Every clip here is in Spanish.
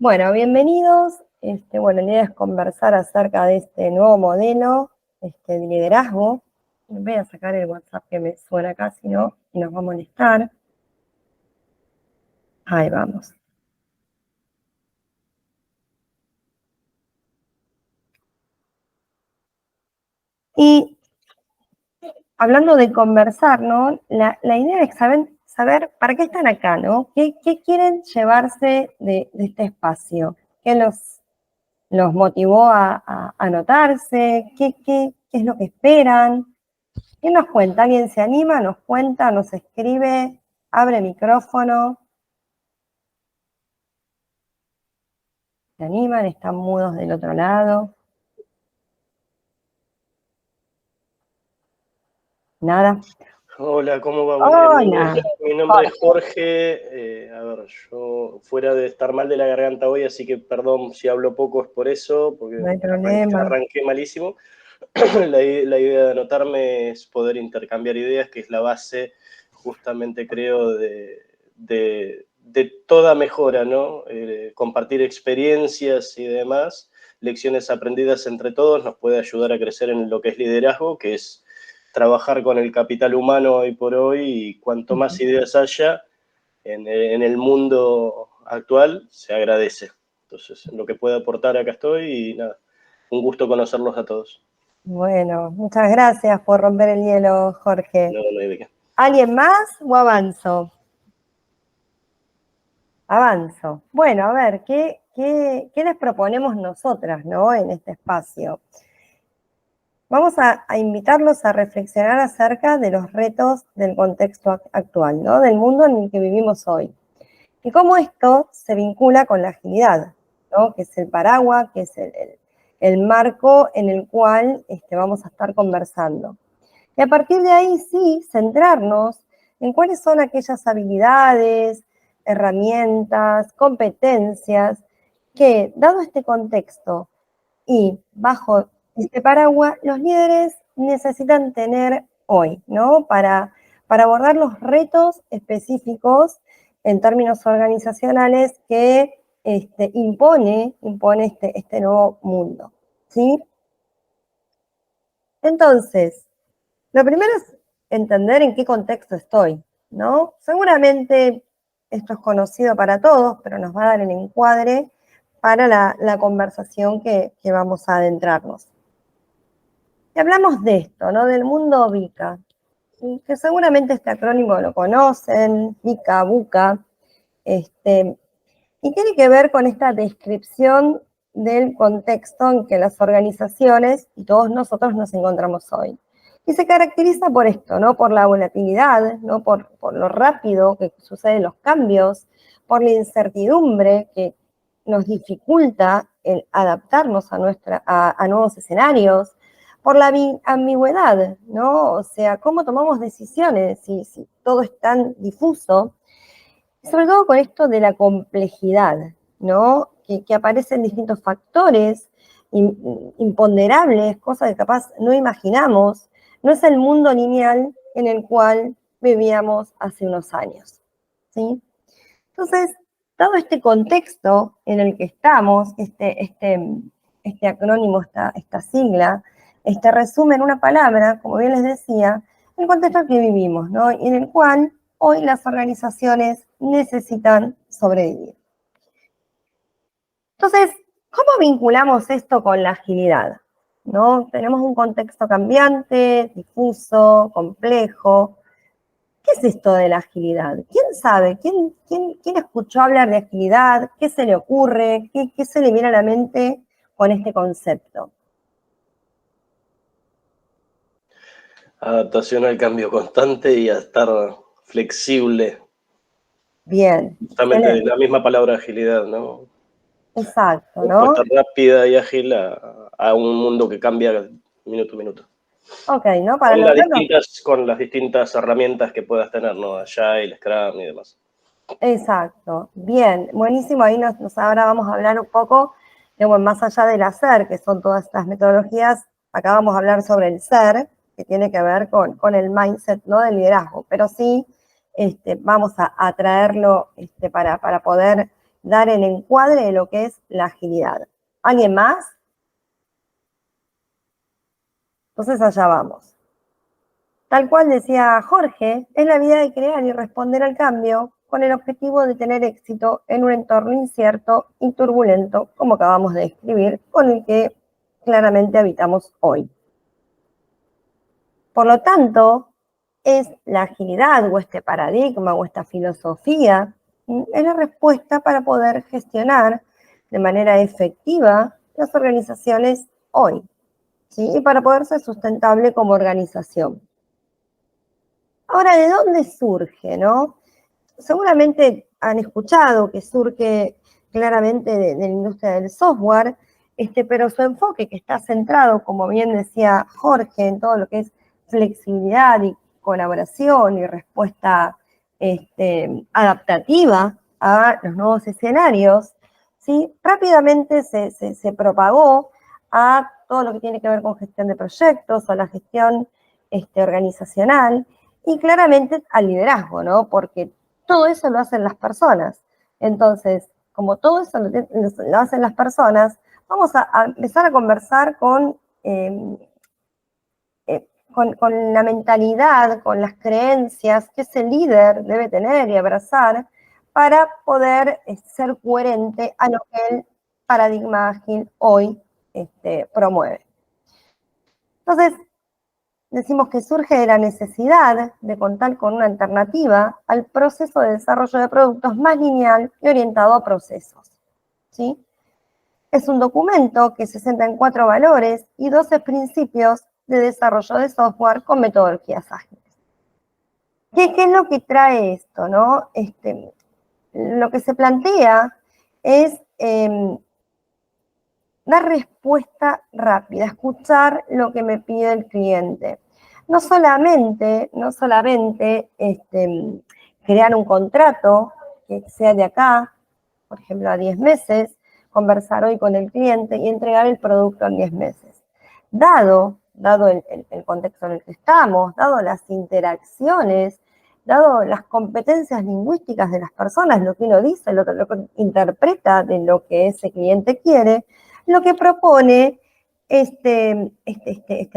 Bueno, bienvenidos. La idea es conversar acerca de este nuevo modelo de liderazgo. Voy a sacar el WhatsApp que me suena acá, si no, y nos va a molestar. Ahí vamos. Y hablando de conversar, ¿no? La idea es saber para qué están acá, ¿no? ¿Qué quieren llevarse de este espacio? ¿Qué los motivó a anotarse? ¿Qué es lo que esperan? ¿Quién nos cuenta? ¿Alguien se anima? ¿Nos cuenta? ¿Nos escribe? ¿Abre micrófono? ¿Se animan? ¿Están mudos del otro lado? ¿Nada? Hola, ¿cómo va? Hola. Mi nombre es Jorge. Yo fuera de estar mal de la garganta hoy, así que perdón si hablo poco, es por eso, porque No hay problema. arranqué malísimo. La idea de anotarme es poder intercambiar ideas, que es la base, justamente creo, de toda mejora, ¿no? Compartir experiencias y demás, lecciones aprendidas entre todos, nos puede ayudar a crecer en lo que es liderazgo, que es trabajar con el capital humano hoy por hoy, y cuanto más ideas haya en el mundo actual, se agradece. Entonces, en lo que pueda aportar, acá estoy, y nada, un gusto conocerlos a todos. Bueno, muchas gracias por romper el hielo, Jorge. No hay de qué. ¿Alguien más o avanzo? Avanzo. Bueno, a ver, ¿qué les proponemos nosotras, ¿no? En este espacio. Vamos a invitarlos a reflexionar acerca de los retos del contexto actual, ¿no? Del mundo en el que vivimos hoy. Y cómo esto se vincula con la agilidad, ¿no? Que es el paraguas, que es el marco en el cual vamos a estar conversando. Y a partir de ahí sí, centrarnos en cuáles son aquellas habilidades, herramientas, competencias que, dado este contexto y bajo este paraguas, los líderes necesitan tener hoy, ¿no? Para abordar los retos específicos en términos organizacionales que impone este nuevo mundo, ¿sí? Entonces, lo primero es entender en qué contexto estoy, ¿no? Seguramente esto es conocido para todos, pero nos va a dar el encuadre para la conversación que vamos a adentrarnos. Y hablamos de esto, ¿no? Del mundo VICA, ¿sí? Que seguramente este acrónimo lo conocen, VICA, VUCA, y tiene que ver con esta descripción del contexto en que las organizaciones y todos nosotros nos encontramos hoy. Y se caracteriza por esto, ¿no? Por la volatilidad, ¿no? Por lo rápido que suceden los cambios, por la incertidumbre que nos dificulta el adaptarnos a nuevos escenarios, por la ambigüedad, ¿no? O sea, cómo tomamos decisiones si todo es tan difuso. Sobre todo con esto de la complejidad, ¿no? Que aparecen distintos factores imponderables, cosas que capaz no imaginamos. No es el mundo lineal en el cual vivíamos hace unos años, ¿sí? Entonces, dado este contexto en el que estamos, este acrónimo, esta sigla, resume en una palabra, como bien les decía, el contexto en que vivimos, ¿no? Y en el cual hoy las organizaciones necesitan sobrevivir. Entonces, ¿cómo vinculamos esto con la agilidad? ¿No? Tenemos un contexto cambiante, difuso, complejo. ¿Qué es esto de la agilidad? ¿Quién sabe? ¿Quién escuchó hablar de agilidad? ¿Qué se le ocurre? ¿Qué se le viene a la mente con este concepto? Adaptación al cambio constante y a estar flexible. Bien, Justamente de la misma palabra agilidad, ¿no? exacto, Respuesta ¿no? rápida y ágil a un mundo que cambia minuto a minuto. Ok, ¿no? Para lograrlo. Con las distintas herramientas que puedas tener, ¿no? Agile, Scrum y demás. Exacto, bien, buenísimo. Ahí ahora vamos a hablar un poco de, bueno, más allá del hacer, que son todas estas metodologías, acá vamos a hablar sobre el ser, que tiene que ver con el mindset, ¿no? Del liderazgo, pero sí vamos a traerlo para poder dar el encuadre de lo que es la agilidad. ¿Alguien más? Entonces allá vamos. Tal cual decía Jorge, es la vida de crear y responder al cambio con el objetivo de tener éxito en un entorno incierto y turbulento, como acabamos de describir, con el que claramente habitamos hoy. Por lo tanto, es la agilidad o este paradigma o esta filosofía, es la respuesta para poder gestionar de manera efectiva las organizaciones hoy, ¿sí? Y para poder ser sustentable como organización. Ahora, ¿de dónde surge, no? Seguramente han escuchado que surge claramente de la industria del software, pero su enfoque que está centrado, como bien decía Jorge, en todo lo que es flexibilidad y colaboración y respuesta adaptativa a los nuevos escenarios, ¿sí? Rápidamente se propagó a todo lo que tiene que ver con gestión de proyectos, a la gestión organizacional y claramente al liderazgo, ¿no? Porque todo eso lo hacen las personas. Entonces, como todo eso lo hacen las personas, vamos a empezar a conversar con la mentalidad, con las creencias que ese líder debe tener y abrazar para poder ser coherente a lo que el paradigma ágil hoy promueve. Entonces, decimos que surge de la necesidad de contar con una alternativa al proceso de desarrollo de productos más lineal y orientado a procesos, ¿sí? Es un documento que se centra en 4 valores y 12 principios de desarrollo de software con metodologías ágiles. ¿Qué es lo que trae esto, no? Lo que se plantea es dar respuesta rápida, escuchar lo que me pide el cliente. No solamente crear un contrato que sea de acá, por ejemplo, a 10 meses, conversar hoy con el cliente y entregar el producto en 10 meses. Dado el contexto en el que estamos, dado las interacciones, dado las competencias lingüísticas de las personas, lo que uno dice, lo que interpreta de lo que ese cliente quiere, lo que propone este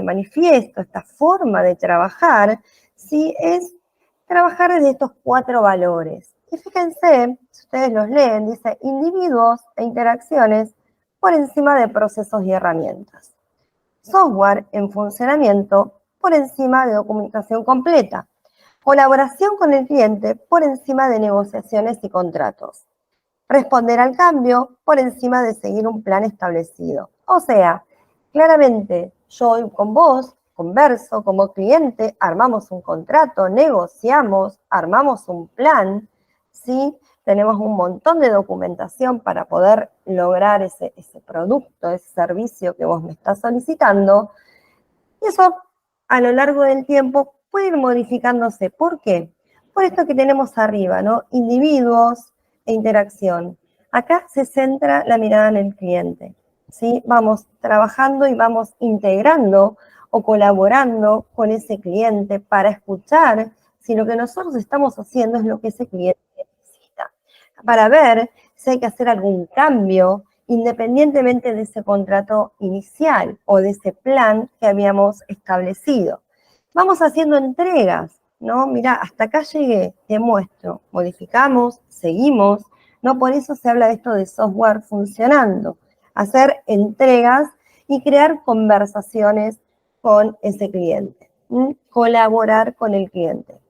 manifiesto, esta forma de trabajar, ¿sí? Es trabajar desde estos 4 valores. Y fíjense, si ustedes los leen, dice individuos e interacciones por encima de procesos y herramientas. Software en funcionamiento por encima de documentación completa. Colaboración con el cliente por encima de negociaciones y contratos. Responder al cambio por encima de seguir un plan establecido. O sea, claramente yo con vos converso como cliente, armamos un contrato, negociamos, armamos un plan, ¿sí? Tenemos un montón de documentación para poder lograr ese producto, ese servicio que vos me estás solicitando. Y eso a lo largo del tiempo puede ir modificándose. ¿Por qué? Por esto que tenemos arriba, ¿no? Individuos e interacción. Acá se centra la mirada en el cliente, ¿sí? Vamos trabajando y vamos integrando o colaborando con ese cliente para escuchar si lo que nosotros estamos haciendo es lo que ese cliente necesita. Para ver si hay que hacer algún cambio independientemente de ese contrato inicial o de ese plan que habíamos establecido. Vamos haciendo entregas, ¿no? Mira, hasta acá llegué, te muestro, modificamos, seguimos, ¿no? Por eso se habla de esto de software funcionando, hacer entregas y crear conversaciones con ese cliente, colaborar con el cliente.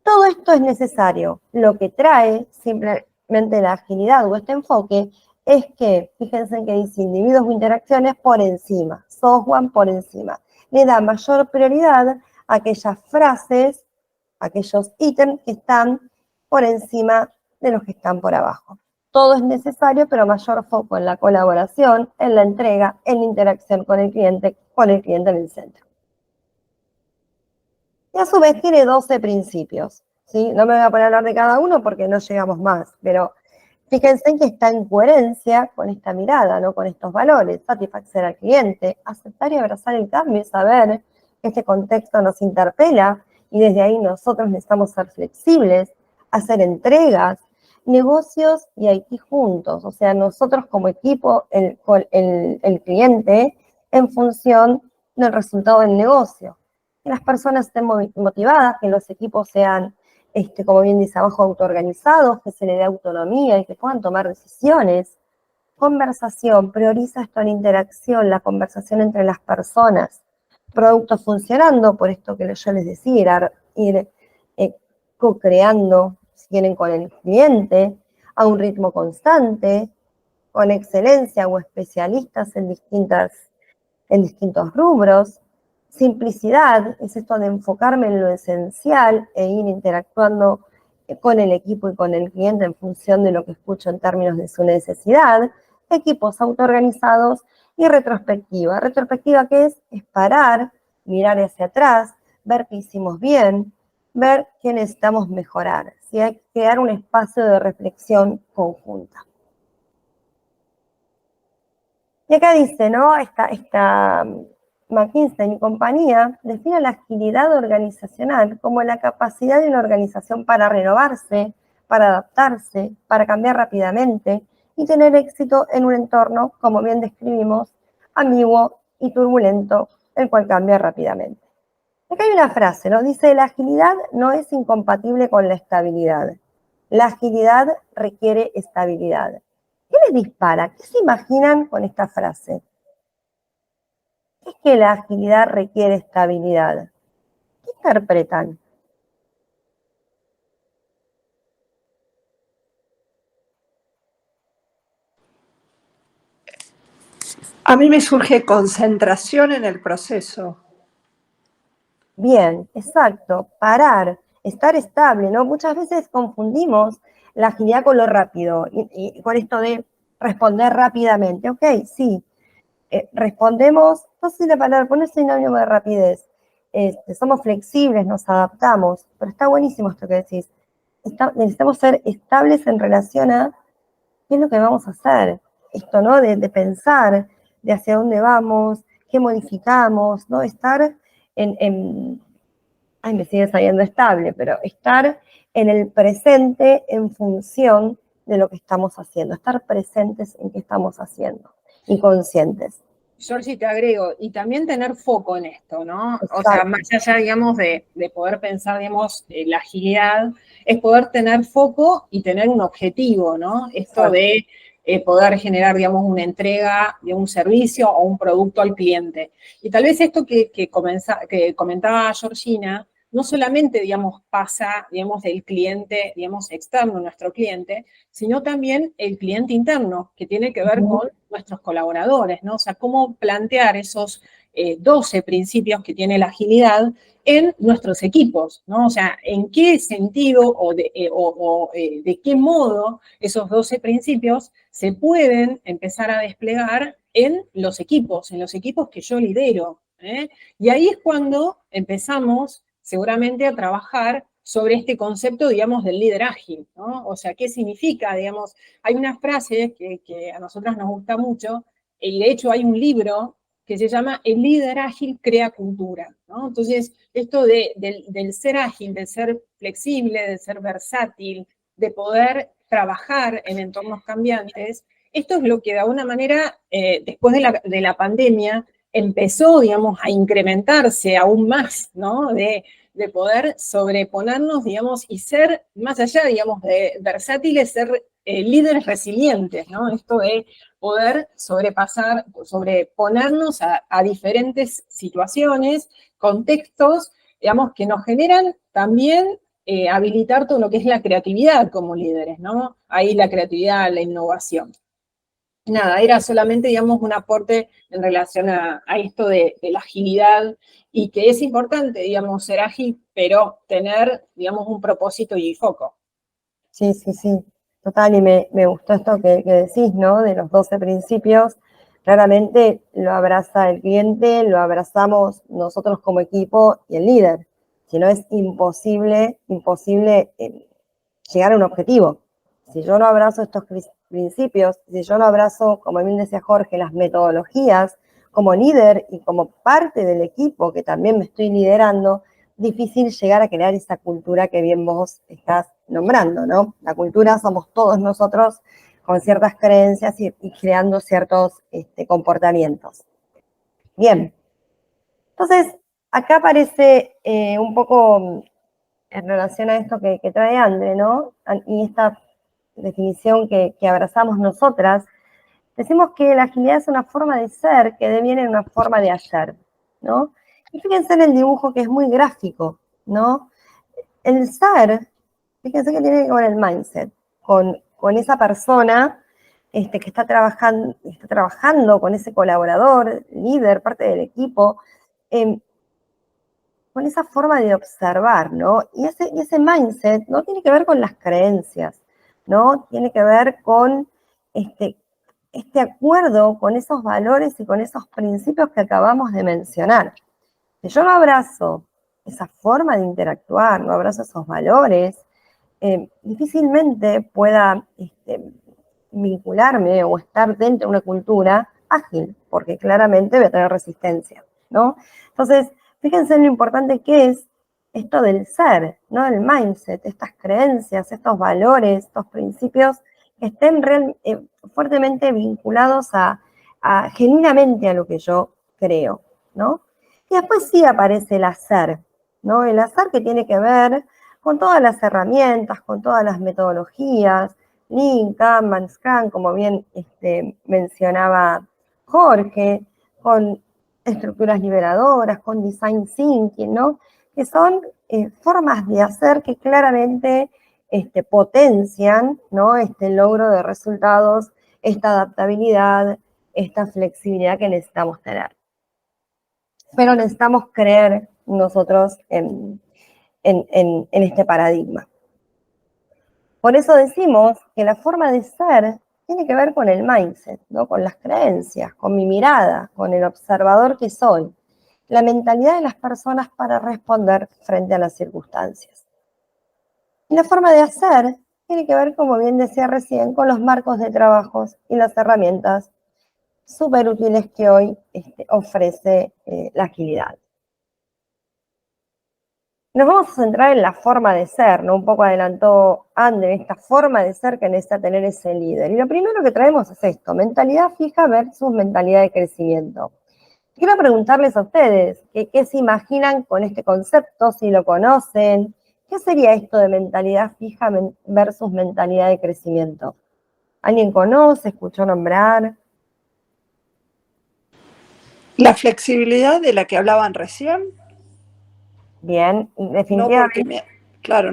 Todo esto es necesario. Lo que trae simplemente la agilidad o este enfoque es que, fíjense que dice individuos o interacciones por encima, software por encima. Le da mayor prioridad a aquellas frases, aquellos ítems que están por encima de los que están por abajo. Todo es necesario, pero mayor foco en la colaboración, en la entrega, en la interacción con el cliente en el centro. Y a su vez tiene 12 principios, ¿sí? No me voy a poner a hablar de cada uno porque no llegamos más, pero fíjense que está en coherencia con esta mirada, ¿no? Con estos valores, satisfacer al cliente, aceptar y abrazar el cambio y saber que este contexto nos interpela y desde ahí nosotros necesitamos ser flexibles, hacer entregas, negocios y IT juntos, o sea, nosotros como equipo, el cliente, en función del resultado del negocio. Que las personas estén motivadas, que los equipos sean, como bien dice abajo, autoorganizados, que se les dé autonomía y que puedan tomar decisiones. Conversación, prioriza esto en interacción, la conversación entre las personas. Productos funcionando, por esto que yo les decía, ir co-creando, si quieren, con el cliente, a un ritmo constante, con excelencia o especialistas en distintos rubros. Simplicidad es esto de enfocarme en lo esencial e ir interactuando con el equipo y con el cliente en función de lo que escucho en términos de su necesidad. Equipos autoorganizados y retrospectiva. Retrospectiva, ¿qué es? Es parar, mirar hacia atrás, ver qué hicimos bien, ver qué necesitamos mejorar. ¿Sí? Hay que crear un espacio de reflexión conjunta. Y acá dice, ¿no? Esta McKinsey y compañía define la agilidad organizacional como la capacidad de una organización para renovarse, para adaptarse, para cambiar rápidamente y tener éxito en un entorno, como bien describimos, ambiguo y turbulento, el cual cambia rápidamente. Acá hay una frase, ¿no? Dice, la agilidad no es incompatible con la estabilidad. La agilidad requiere estabilidad. ¿Qué les dispara? ¿Qué se imaginan con esta frase? ¿Qué es que la agilidad requiere estabilidad? ¿Qué interpretan? A mí me surge concentración en el proceso. Bien, exacto, parar, estar estable, ¿no? Muchas veces confundimos la agilidad con lo rápido y con esto de responder rápidamente. Ok, sí, respondemos, no sé si la palabra, poner sinónimo de rapidez. Somos flexibles, nos adaptamos, pero está buenísimo esto que decís. Necesitamos ser estables en relación a qué es lo que vamos a hacer. Esto, ¿no? De pensar, de hacia dónde vamos, qué modificamos, ¿no? Estar ay, me sigue saliendo estable, pero estar en el presente en función de lo que estamos haciendo, estar presentes en qué estamos haciendo y conscientes. Georgie, te agrego, y también tener foco en esto, ¿no? Exacto. O sea, más allá, digamos, de poder pensar, digamos, la agilidad, es poder tener foco y tener un objetivo, ¿no? Esto Exacto. de poder generar, digamos, una entrega de un servicio o un producto al cliente. Y tal vez esto que comentaba Georgina, no solamente, digamos, pasa, digamos, del cliente, digamos, externo, nuestro cliente, sino también el cliente interno, que tiene que ver con nuestros colaboradores, ¿no? O sea, cómo plantear esos 12 principios que tiene la agilidad en nuestros equipos, ¿no? O sea, en qué sentido o de qué modo esos 12 principios se pueden empezar a desplegar en los equipos que yo lidero, ¿eh? Y ahí es cuando empezamos seguramente a trabajar sobre este concepto, digamos, del líder ágil, ¿no? O sea, ¿qué significa, digamos? Hay una frase que a nosotras nos gusta mucho, y de hecho hay un libro que se llama El líder ágil crea cultura, ¿no? Entonces, esto del ser ágil, de ser flexible, de ser versátil, de poder trabajar en entornos cambiantes, esto es lo que de alguna manera, después de la pandemia, empezó, digamos, a incrementarse aún más, ¿no? De poder sobreponernos, digamos, y ser, más allá, digamos, de versátiles, ser líderes resilientes, ¿no? Esto de poder sobreponernos a diferentes situaciones, contextos, digamos, que nos generan también habilitar todo lo que es la creatividad como líderes, ¿no? Ahí la creatividad, la innovación. Nada, era solamente, digamos, un aporte en relación a esto de la agilidad y que es importante, digamos, ser ágil, pero tener, digamos, un propósito y foco. Sí, sí, sí, total, y me gustó esto que decís, ¿no? De los 12 principios, claramente lo abraza el cliente, lo abrazamos nosotros como equipo y el líder, si no es imposible llegar a un objetivo. Si yo no abrazo estos principios, si yo no abrazo, como bien decía Jorge, las metodologías como líder y como parte del equipo que también me estoy liderando, difícil llegar a crear esa cultura que bien vos estás nombrando, ¿no? La cultura somos todos nosotros con ciertas creencias y creando ciertos comportamientos. Bien, entonces acá aparece un poco en relación a esto que trae Andre, ¿no? Y esta definición que abrazamos nosotras, decimos que la agilidad es una forma de ser que deviene en una forma de hacer, ¿no? Y fíjense en el dibujo que es muy gráfico, ¿no? El ser, fíjense que tiene que ver con el mindset, con esa persona que está trabajando con ese colaborador, líder, parte del equipo, con esa forma de observar, ¿no? Y ese mindset no tiene que ver con las creencias, ¿no? Tiene que ver con este acuerdo con esos valores y con esos principios que acabamos de mencionar. Si yo no abrazo esa forma de interactuar, no abrazo esos valores, difícilmente pueda vincularme o estar dentro de una cultura ágil, porque claramente voy a tener resistencia, ¿no? Entonces, fíjense en lo importante que es esto del ser, ¿no? El mindset, estas creencias, estos valores, estos principios que estén fuertemente vinculados genuinamente a lo que yo creo, ¿no? Y después sí aparece el hacer, ¿no? El hacer que tiene que ver con todas las herramientas, con todas las metodologías, Lean, Kanban, Scrum, como bien mencionaba Jorge, con estructuras liberadoras, con design thinking, ¿no? Que son formas de hacer que claramente potencian, ¿no? Este logro de resultados, esta adaptabilidad, esta flexibilidad que necesitamos tener. Pero necesitamos creer nosotros en este paradigma. Por eso decimos que la forma de ser tiene que ver con el mindset, ¿no? Con las creencias, con mi mirada, con el observador que soy, la mentalidad de las personas para responder frente a las circunstancias. Y la forma de hacer tiene que ver, como bien decía recién, con los marcos de trabajos y las herramientas súper útiles que hoy ofrece la agilidad. Nos vamos a centrar en la forma de ser, ¿no? Un poco adelantó Andre, esta forma de ser que necesita tener ese líder. Y lo primero que traemos es esto, mentalidad fija versus mentalidad de crecimiento. Quiero preguntarles a ustedes, ¿qué se imaginan con este concepto? Si lo conocen, ¿qué sería esto de mentalidad fija versus mentalidad de crecimiento? ¿Alguien conoce, escuchó nombrar? La flexibilidad de la que hablaban recién. Bien, definitivamente.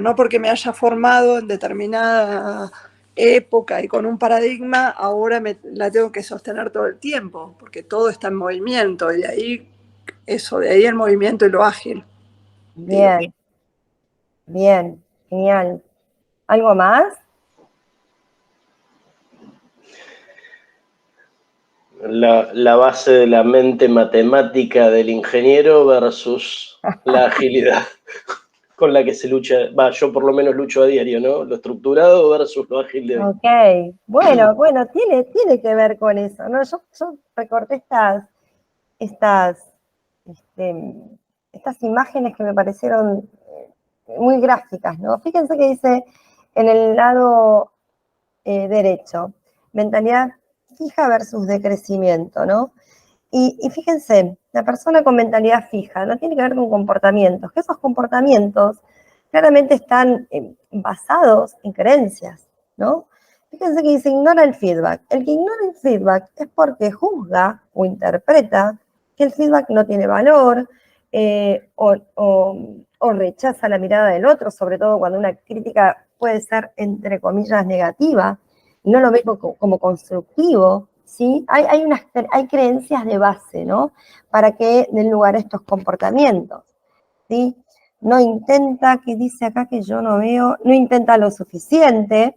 No porque me haya formado en determinada época y con un paradigma, ahora la tengo que sostener todo el tiempo, porque todo está en movimiento, y de ahí el movimiento y lo ágil. Bien, bien, genial. ¿Algo más? La base de la mente matemática del ingeniero versus la agilidad con la que se lucha, yo por lo menos lucho a diario, ¿no? Lo estructurado versus lo ágil de hoy. Ok, bueno, tiene que ver con eso, ¿no? Yo recorté estas imágenes que me parecieron muy gráficas, ¿no? Fíjense que dice en el lado derecho, mentalidad fija versus de crecimiento, ¿no? Y fíjense, la persona con mentalidad fija no tiene que ver con comportamientos, que esos comportamientos claramente están basados en creencias, ¿no? Fíjense que dice, ignora el feedback. El que ignora el feedback es porque juzga o interpreta que el feedback no tiene valor o rechaza la mirada del otro, sobre todo cuando una crítica puede ser, entre comillas, negativa, y no lo ve como constructivo, ¿sí? Hay creencias de base, ¿no? Para que den lugar a estos comportamientos, ¿sí? No intenta, que dice acá que yo no veo, no intenta lo suficiente,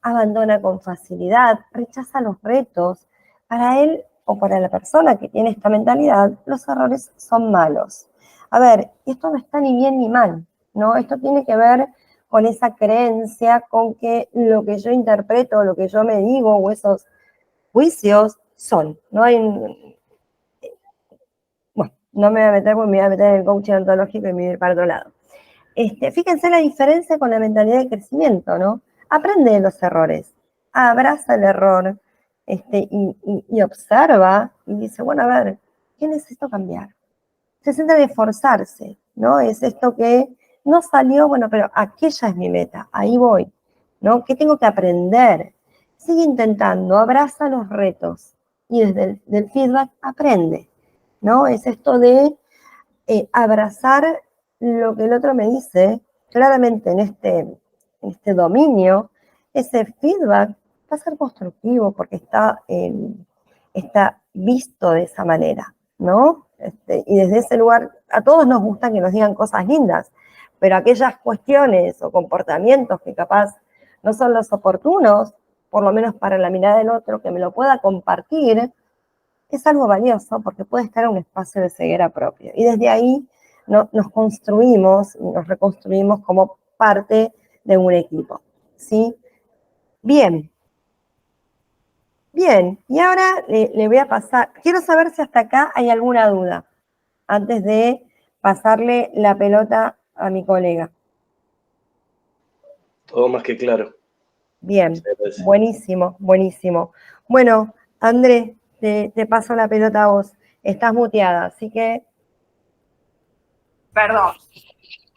abandona con facilidad, rechaza los retos. Para él o para la persona que tiene esta mentalidad, los errores son malos. A ver, esto no está ni bien ni mal, ¿no? Esto tiene que ver con esa creencia, con que lo que yo interpreto, lo que yo me digo, o esos juicios son. No no me voy a meter porque me voy a meter en el coaching ontológico y me voy a ir para otro lado. Fíjense la diferencia con la mentalidad de crecimiento, ¿no? Aprende de los errores, abraza el error, y observa y dice, bueno, a ver, ¿qué necesito cambiar? Se centra en esforzarse, ¿no? Es esto que no salió, bueno, pero aquella es mi meta, ahí voy, ¿no? ¿Qué tengo que aprender? Sigue intentando, abraza los retos y desde el feedback aprende, ¿no? Es esto de abrazar lo que el otro me dice, claramente en este dominio, ese feedback va a ser constructivo porque está visto de esa manera, ¿no? Y desde ese lugar, a todos nos gusta que nos digan cosas lindas, pero aquellas cuestiones o comportamientos que capaz no son los oportunos, por lo menos para la mirada del otro, que me lo pueda compartir, es algo valioso porque puede estar en un espacio de ceguera propio. Y desde ahí nos construimos, nos reconstruimos como parte de un equipo, ¿sí? Bien. Bien, y ahora le voy a pasar, quiero saber si hasta acá hay alguna duda, antes de pasarle la pelota a mi colega. Todo más que claro. Bien, buenísimo, buenísimo. Bueno, André, te paso la pelota a vos. Estás muteada, así que... Perdón.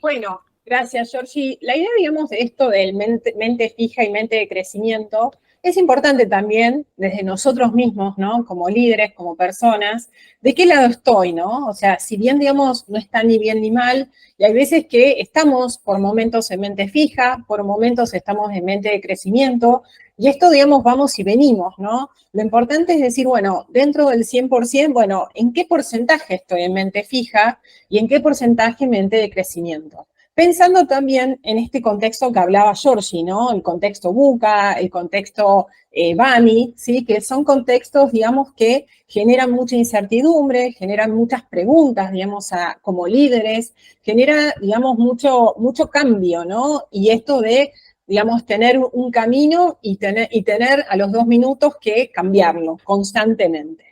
Bueno, gracias, Georgie. La idea, digamos, de esto del mente fija y mente de crecimiento es importante también desde nosotros mismos, ¿no? Como líderes, como personas, ¿de qué lado estoy, no? O sea, si bien, digamos, no está ni bien ni mal, y hay veces que estamos por momentos en mente fija, por momentos estamos en mente de crecimiento, y esto, digamos, vamos y venimos, ¿no? Lo importante es decir, bueno, dentro del 100%, bueno, ¿en qué porcentaje estoy en mente fija y en qué porcentaje en mente de crecimiento? Pensando también en este contexto que hablaba Georgie, ¿no? El contexto VUCA, el contexto BAMI, ¿sí? Que son contextos, digamos, que generan mucha incertidumbre, generan muchas preguntas, digamos, como líderes, genera, digamos, mucho cambio, ¿no? Y esto de, digamos, tener un camino y tener a los 2 minutos que cambiarlo constantemente.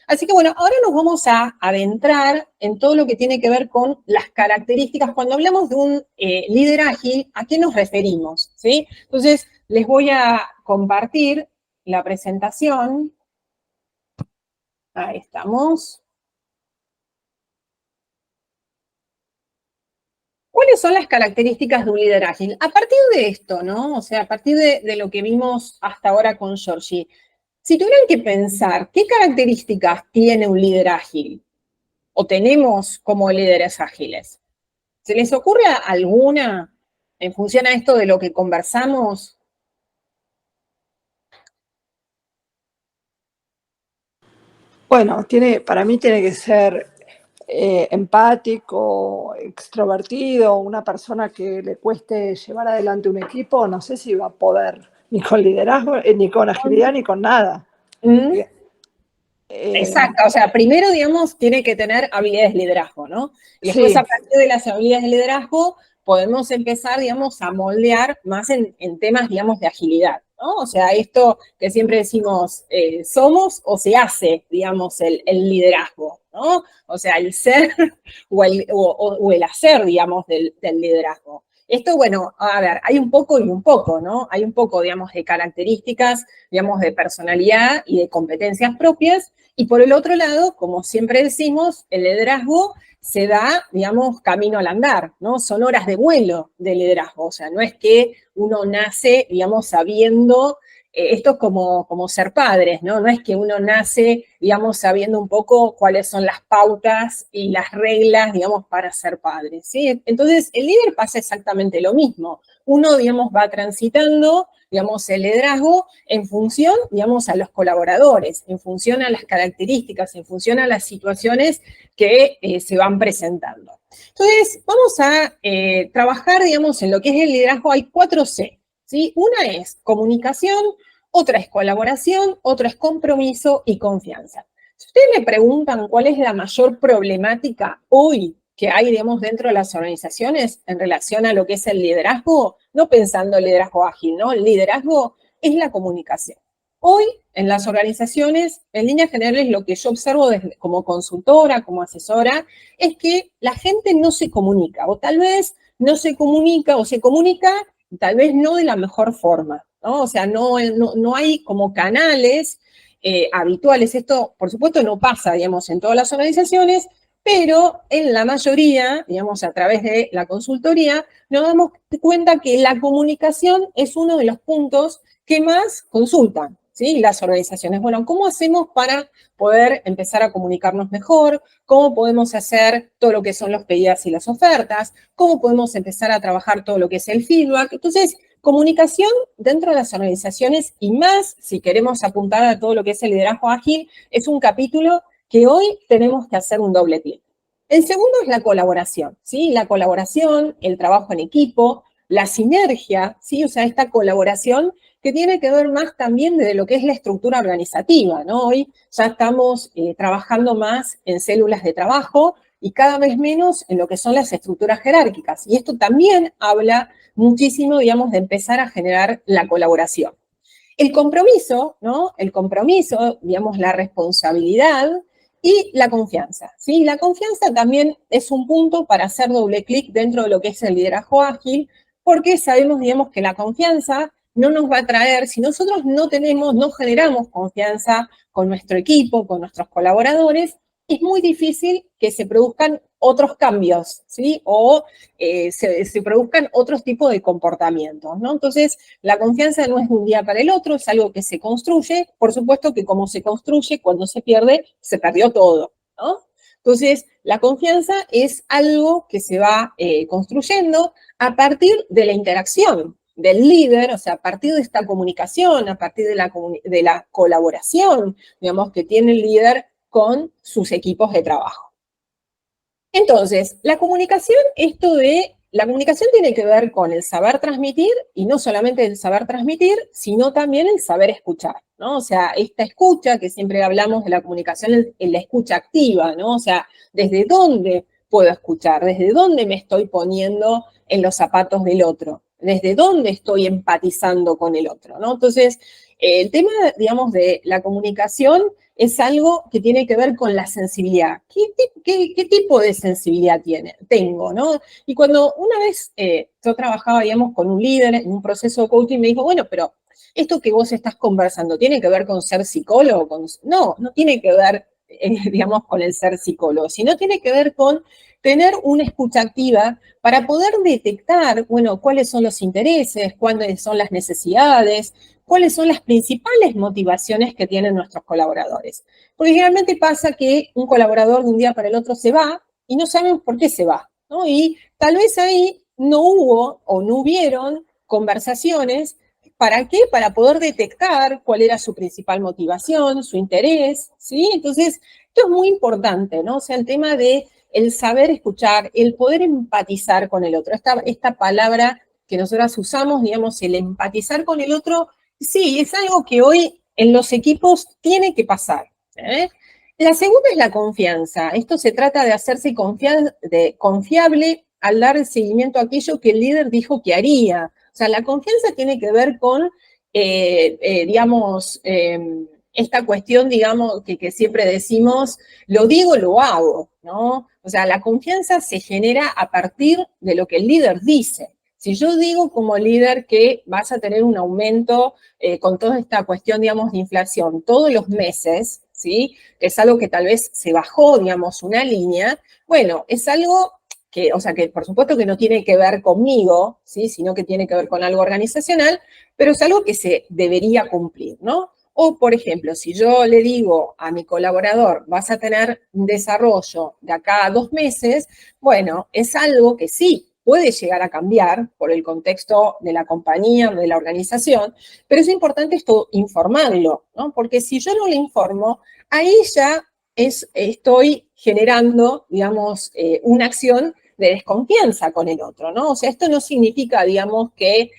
Así que bueno, ahora nos vamos a adentrar en todo lo que tiene que ver con las características. Cuando hablamos de un líder ágil, ¿a qué nos referimos? ¿Sí? Entonces, les voy a compartir la presentación. Ahí estamos. ¿Cuáles son las características de un líder ágil? A partir de esto, ¿no? O sea, a partir de lo que vimos hasta ahora con Georgie, si tuvieran que pensar, ¿qué características tiene un líder ágil? ¿O tenemos como líderes ágiles? ¿Se les ocurre alguna en función a esto de lo que conversamos? Bueno, para mí tiene que ser empático, extrovertido, una persona que le cueste llevar adelante un equipo, no sé si va a poder ni con liderazgo, ni con agilidad, ni con nada. Exacto, o sea, primero, digamos, tiene que tener habilidades de liderazgo, ¿no? Y después, Sí. a partir de las habilidades de liderazgo, podemos empezar, digamos, a moldear más en temas, digamos, de agilidad, ¿no? O sea, esto que siempre decimos, somos o se hace, digamos, el liderazgo, ¿no? O sea, el ser o el hacer, digamos, del liderazgo. Esto, bueno, a ver, hay un poco y un poco, ¿no? Hay un poco, digamos, de características, digamos, de personalidad y de competencias propias. Y por el otro lado, como siempre decimos, el liderazgo se da, digamos, camino al andar, ¿no? Son horas de vuelo de liderazgo. O sea, no es que uno nace, digamos, sabiendo, esto es como ser padres, ¿no? No es que uno nace, digamos, sabiendo un poco cuáles son las pautas y las reglas, digamos, para ser padre, ¿sí? Entonces, el líder pasa exactamente lo mismo. Uno, digamos, va transitando, digamos, el liderazgo en función, digamos, a los colaboradores, en función a las características, en función a las situaciones que se van presentando. Entonces, vamos a trabajar, digamos, en lo que es el liderazgo. Hay 4 C, ¿sí? Una es comunicación, otra es colaboración, otra es compromiso y confianza. Si ustedes me preguntan cuál es la mayor problemática hoy que hay, digamos, dentro de las organizaciones en relación a lo que es el liderazgo, no pensando en liderazgo ágil, ¿no? El liderazgo es la comunicación. Hoy, en las organizaciones, en líneas generales, lo que yo observo como consultora, como asesora, es que la gente no se comunica, o tal vez no se comunica, o se comunica tal vez no de la mejor forma, ¿no? O sea, no hay como canales habituales. Esto, por supuesto, no pasa, digamos, en todas las organizaciones, pero en la mayoría, digamos, a través de la consultoría, nos damos cuenta que la comunicación es uno de los puntos que más consultan, ¿sí? Las organizaciones. Bueno, ¿cómo hacemos para poder empezar a comunicarnos mejor? ¿Cómo podemos hacer todo lo que son los pedidos y las ofertas? ¿Cómo podemos empezar a trabajar todo lo que es el feedback? Entonces, comunicación dentro de las organizaciones y más, si queremos apuntar a todo lo que es el liderazgo ágil, es un capítulo que hoy tenemos que hacer un doble clic. El segundo es la colaboración, ¿sí? La colaboración, el trabajo en equipo, la sinergia, ¿sí? O sea, esta colaboración que tiene que ver más también de lo que es la estructura organizativa, ¿no? Hoy ya estamos trabajando más en células de trabajo y cada vez menos en lo que son las estructuras jerárquicas. Y esto también habla muchísimo, digamos, de empezar a generar la colaboración. El compromiso, ¿no? El compromiso, digamos, la responsabilidad y la confianza, ¿sí? La confianza también es un punto para hacer doble clic dentro de lo que es el liderazgo ágil, porque sabemos, digamos, que la confianza no nos va a traer, si nosotros no generamos confianza con nuestro equipo, con nuestros colaboradores, es muy difícil que se produzcan otros cambios, ¿sí? O se produzcan otros tipos de comportamientos, ¿no? Entonces, la confianza no es de un día para el otro, es algo que se construye. Por supuesto que como se construye, cuando se pierde, se perdió todo, ¿no? Entonces, la confianza es algo que se va construyendo a partir de la interacción del líder, o sea, a partir de esta comunicación, a partir de la colaboración, digamos, que tiene el líder con sus equipos de trabajo. Entonces, la comunicación tiene que ver con el saber transmitir, y no solamente el saber transmitir, sino también el saber escuchar, ¿no? O sea, esta escucha, que siempre hablamos de la comunicación en la escucha activa, ¿no? O sea, ¿desde dónde puedo escuchar? ¿Desde dónde me estoy poniendo en los zapatos del otro? ¿Desde dónde estoy empatizando con el otro, ¿no? Entonces, el tema, digamos, de la comunicación es algo que tiene que ver con la sensibilidad. ¿Qué tipo de sensibilidad tengo, no? Y cuando una vez yo trabajaba, digamos, con un líder en un proceso de coaching, me dijo, bueno, pero esto que vos estás conversando, ¿tiene que ver con ser psicólogo? No tiene que ver, digamos, con el ser psicólogo, sino tiene que ver con tener una escucha activa para poder detectar, bueno, cuáles son los intereses, cuáles son las necesidades, cuáles son las principales motivaciones que tienen nuestros colaboradores. Porque generalmente pasa que un colaborador de un día para el otro se va y no sabemos por qué se va, ¿no? Y tal vez ahí no hubo o no hubieron conversaciones. ¿Para qué? Para poder detectar cuál era su principal motivación, su interés, ¿sí? Entonces, esto es muy importante, ¿no? O sea, el tema de el saber escuchar, el poder empatizar con el otro. Esta palabra que nosotras usamos, digamos, el empatizar con el otro, sí, es algo que hoy en los equipos tiene que pasar, ¿eh? La segunda es la confianza. Esto se trata de hacerse confiable al dar seguimiento a aquello que el líder dijo que haría. O sea, la confianza tiene que ver con, digamos, esta cuestión, digamos, que siempre decimos, lo digo, lo hago, ¿no? O sea, la confianza se genera a partir de lo que el líder dice. Si yo digo como líder que vas a tener un aumento con toda esta cuestión, digamos, de inflación todos los meses, ¿sí? Que es algo que tal vez se bajó, digamos, una línea, bueno, es algo que, o sea, que por supuesto que no tiene que ver conmigo, ¿sí? Sino que tiene que ver con algo organizacional, pero es algo que se debería cumplir, ¿no? O, por ejemplo, si yo le digo a mi colaborador, vas a tener un desarrollo de acá a 2 meses, bueno, es algo que sí puede llegar a cambiar por el contexto de la compañía, de la organización, pero es importante esto informarlo, ¿no? Porque si yo no le informo, ahí ya estoy generando, digamos, una acción de desconfianza con el otro, ¿no? O sea, esto no significa, digamos, que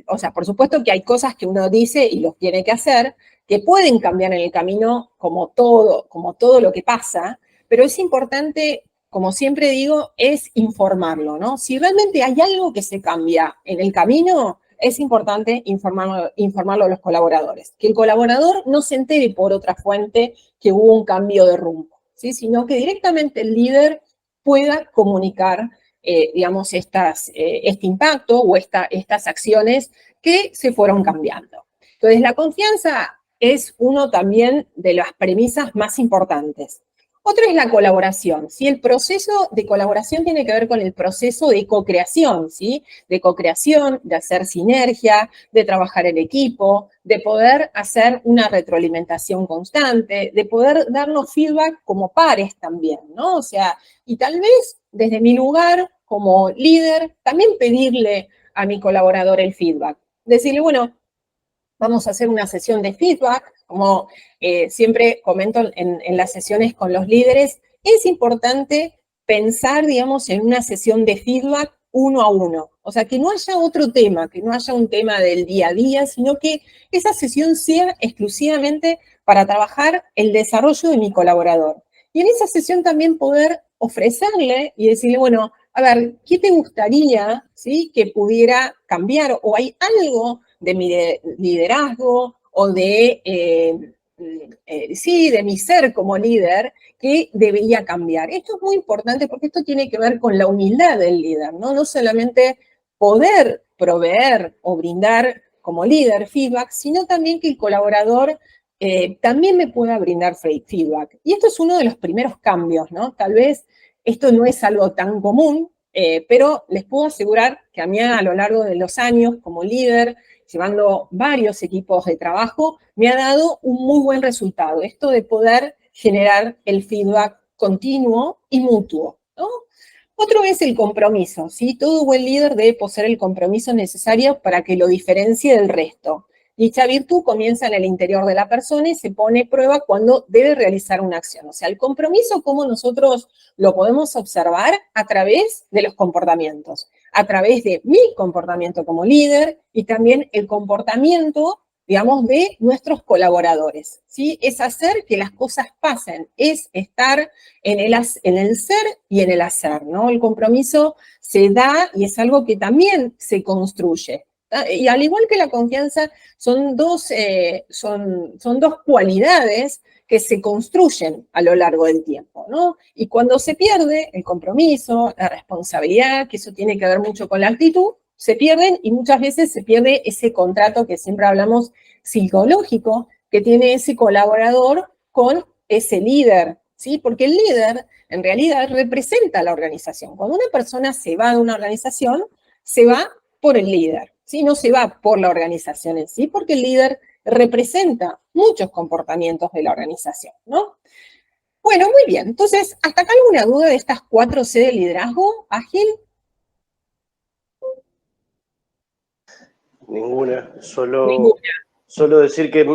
o sea, por supuesto que hay cosas que uno dice y los tiene que hacer, que pueden cambiar en el camino como todo lo que pasa, pero es importante, como siempre digo, es informarlo, ¿no? Si realmente hay algo que se cambia en el camino, es importante informarlo a los colaboradores. Que el colaborador no se entere por otra fuente que hubo un cambio de rumbo, ¿sí? Sino que directamente el líder pueda comunicar, digamos, este impacto o estas acciones que se fueron cambiando. Entonces, la confianza es uno también de las premisas más importantes. Otro es la colaboración, ¿sí? El proceso de colaboración tiene que ver con el proceso de co-creación, ¿sí? De co-creación, de hacer sinergia, de trabajar en equipo, de poder hacer una retroalimentación constante, de poder darnos feedback como pares también, ¿no? O sea, y tal vez desde mi lugar como líder, también pedirle a mi colaborador el feedback. Decirle, bueno, vamos a hacer una sesión de feedback, como siempre comento en las sesiones con los líderes, es importante pensar, digamos, en una sesión de feedback uno a uno. O sea, que no haya otro tema, que no haya un tema del día a día, sino que esa sesión sea exclusivamente para trabajar el desarrollo de mi colaborador. Y en esa sesión también poder ofrecerle y decirle, bueno, a ver, ¿qué te gustaría, ¿sí?, que pudiera cambiar? ¿O hay algo de mi liderazgo o sí, de mi ser como líder que debería cambiar? Esto es muy importante porque esto tiene que ver con la humildad del líder, ¿no? No solamente poder proveer o brindar como líder feedback, sino también que el colaborador también me pueda brindar feedback. Y esto es uno de los primeros cambios, ¿no? Tal vez esto no es algo tan común, pero les puedo asegurar que a mí a lo largo de los años como líder, llevando varios equipos de trabajo, me ha dado un muy buen resultado. Esto de poder generar el feedback continuo y mutuo, ¿no? Otro es el compromiso, ¿sí? Todo buen líder debe poseer el compromiso necesario para que lo diferencie del resto. Dicha virtud comienza en el interior de la persona y se pone a prueba cuando debe realizar una acción. O sea, el compromiso, ¿cómo nosotros lo podemos observar? A través de los comportamientos, a través de mi comportamiento como líder y también el comportamiento, digamos, de nuestros colaboradores, ¿sí? Es hacer que las cosas pasen, es estar en el ser y en el hacer, ¿no? El compromiso se da y es algo que también se construye. Y al igual que la confianza, son dos cualidades que se construyen a lo largo del tiempo, ¿no? Y cuando se pierde el compromiso, la responsabilidad, que eso tiene que ver mucho con la actitud, se pierden y muchas veces se pierde ese contrato que siempre hablamos psicológico que tiene ese colaborador con ese líder, ¿sí? Porque el líder en realidad representa a la organización. Cuando una persona se va de una organización, se va por el líder, ¿sí? No se va por la organización en sí, porque el líder representa muchos comportamientos de la organización, ¿no? Bueno, muy bien. Entonces, ¿hasta acá alguna duda de estas 4C del liderazgo ágil? Ninguna. Solo decir que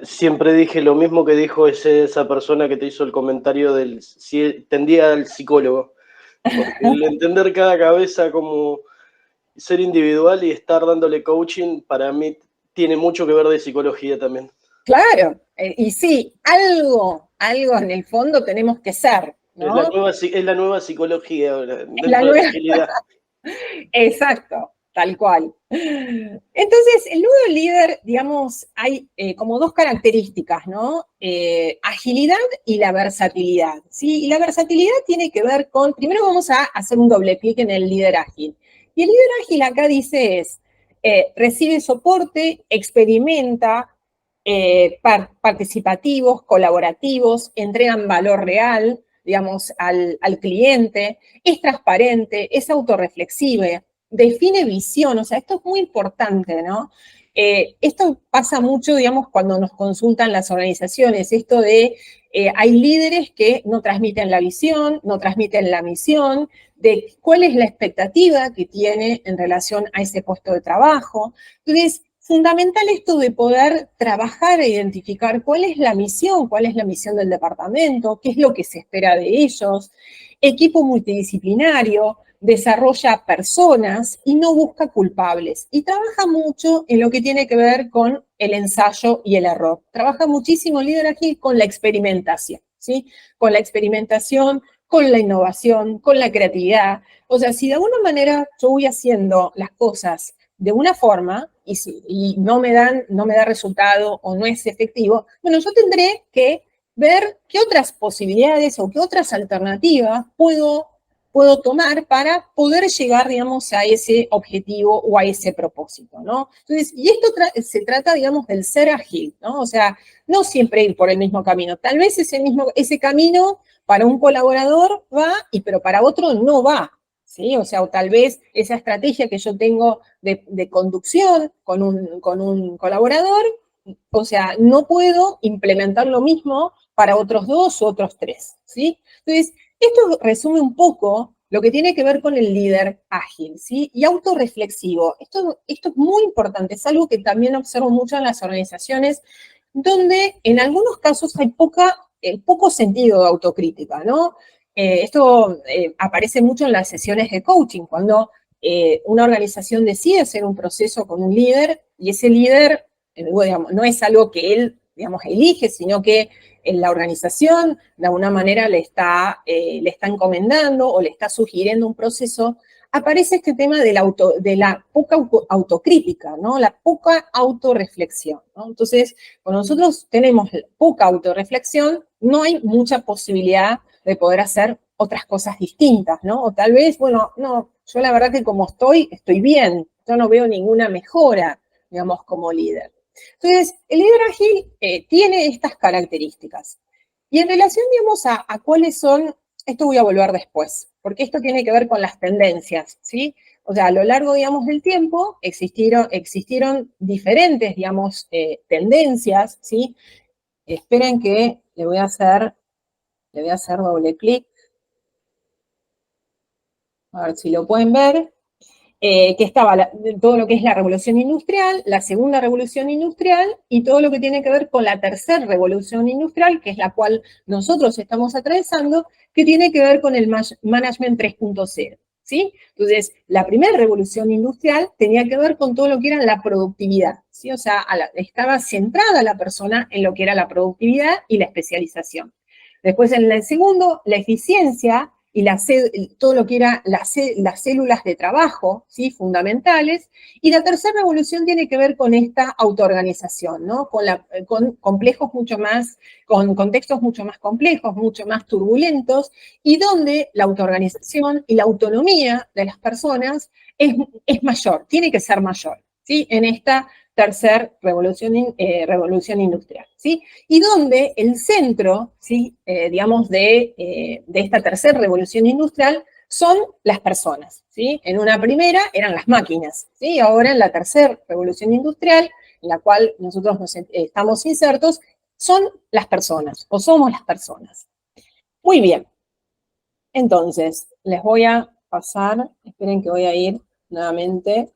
siempre dije lo mismo que dijo esa persona que te hizo el comentario si tendía al psicólogo. Porque el entender cada cabeza como ser individual y estar dándole coaching, para mí tiene mucho que ver de psicología también. Claro, y sí, algo en el fondo tenemos que ser, ¿no? Es la nueva psicología dentro de la agilidad. Exacto, tal cual. Entonces, el nuevo líder, digamos, hay como dos características, ¿no? Agilidad y la versatilidad, ¿sí? Y la versatilidad tiene que ver con, primero vamos a hacer un doble clic en el líder ágil. Y el líder ágil acá dice recibe soporte, experimenta, participativos, colaborativos, entregan valor real, digamos, al cliente, es transparente, es autorreflexive, define visión, o sea, esto es muy importante, ¿no? Esto pasa mucho, digamos, cuando nos consultan las organizaciones, esto de hay líderes que no transmiten la visión, no transmiten la misión, de cuál es la expectativa que tiene en relación a ese puesto de trabajo. Entonces, fundamental esto de poder trabajar e identificar cuál es la misión del departamento, qué es lo que se espera de ellos. Equipo multidisciplinario, desarrolla personas y no busca culpables. Y trabaja mucho en lo que tiene que ver con el ensayo y el error. Trabaja muchísimo el líder ágil con la experimentación, ¿sí? Con la experimentación, con la innovación, con la creatividad. O sea, si de alguna manera yo voy haciendo las cosas de una forma y no me da resultado o no es efectivo, bueno, yo tendré que ver qué otras posibilidades o qué otras alternativas puedo tomar para poder llegar, digamos, a ese objetivo o a ese propósito, ¿no? Entonces, y esto se trata, digamos, del ser ágil, ¿no? O sea, no siempre ir por el mismo camino. Tal vez ese camino para un colaborador va, pero para otro no va, ¿sí? O sea, o tal vez esa estrategia que yo tengo de conducción con un colaborador, o sea, no puedo implementar lo mismo para otros 2 u otros 3, ¿sí? Entonces, esto resume un poco lo que tiene que ver con el líder ágil, ¿sí? Y autorreflexivo. Esto es muy importante, es algo que también observo mucho en las organizaciones, donde en algunos casos hay poco sentido de autocrítica, ¿no? Esto aparece mucho en las sesiones de coaching, cuando una organización decide hacer un proceso con un líder y ese líder, digamos, no es algo que él, digamos, elige, sino que en la organización de alguna manera le está encomendando o le está sugiriendo un proceso, aparece este tema de la poca autocrítica, ¿no? La poca autorreflexión, ¿no? Entonces, cuando nosotros tenemos poca autorreflexión, no hay mucha posibilidad de poder hacer otras cosas distintas, ¿no? O tal vez, bueno, no, yo la verdad que como estoy bien, yo no veo ninguna mejora, digamos, como líder. Entonces, el líder ágil tiene estas características. Y en relación, digamos, a cuáles son, esto voy a volver después, porque esto tiene que ver con las tendencias, ¿sí? O sea, a lo largo, digamos, del tiempo existieron diferentes, digamos, tendencias, ¿sí? Esperen que le voy a hacer doble clic. A ver si lo pueden ver. Que estaba todo lo que es la revolución industrial, la segunda revolución industrial y todo lo que tiene que ver con la tercera revolución industrial, que es la cual nosotros estamos atravesando, que tiene que ver con el management 3.0, ¿sí? Entonces, la primera revolución industrial tenía que ver con todo lo que era la productividad, ¿sí? O sea, estaba centrada la persona en lo que era la productividad y la especialización. Después, en el segundo, la eficiencia y todo lo que era las células de trabajo, ¿sí? Fundamentales. Y la tercera revolución tiene que ver con esta autoorganización, ¿no? Con contextos mucho más complejos, mucho más turbulentos, y donde la autoorganización y la autonomía de las personas es mayor, tiene que ser mayor, ¿sí? En esta tercera revolución industrial, ¿sí? Y donde el centro, ¿sí? Digamos, de esta tercera revolución industrial son las personas, ¿sí? En una primera eran las máquinas, ¿sí? Ahora en la tercera revolución industrial, en la cual nosotros estamos insertos, son las personas, o somos las personas. Muy bien. Entonces, les voy a pasar, esperen que voy a ir nuevamente.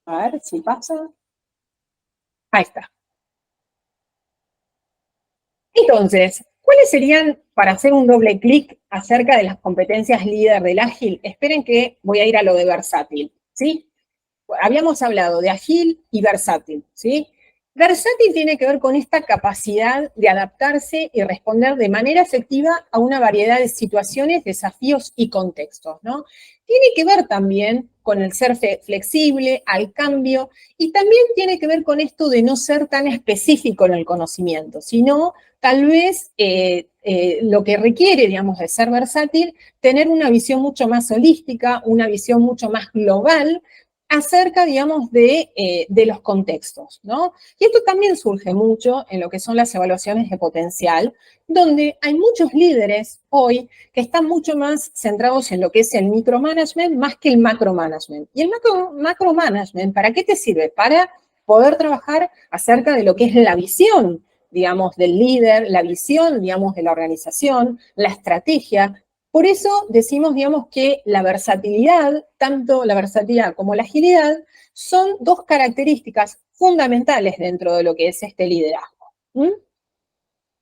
A ver si pasa. Ahí está. Entonces, ¿cuáles serían, para hacer un doble clic acerca de las competencias líder del ágil? Esperen que voy a ir a lo de versátil, ¿sí? Habíamos hablado de ágil y versátil, ¿sí? Versátil tiene que ver con esta capacidad de adaptarse y responder de manera efectiva a una variedad de situaciones, desafíos y contextos, ¿no? Tiene que ver también con el ser flexible, al cambio, y también tiene que ver con esto de no ser tan específico en el conocimiento, sino tal vez lo que requiere, digamos, de ser versátil, tener una visión mucho más holística, una visión mucho más global, acerca, digamos, de los contextos, ¿no? Y esto también surge mucho en lo que son las evaluaciones de potencial, donde hay muchos líderes hoy que están mucho más centrados en lo que es el micromanagement más que el macromanagement. Y el macromanagement, ¿para qué te sirve? Para poder trabajar acerca de lo que es la visión, digamos, del líder, la visión, digamos, de la organización, la estrategia. Por eso decimos, digamos, que la versatilidad, tanto la versatilidad como la agilidad, son dos características fundamentales dentro de lo que es este liderazgo.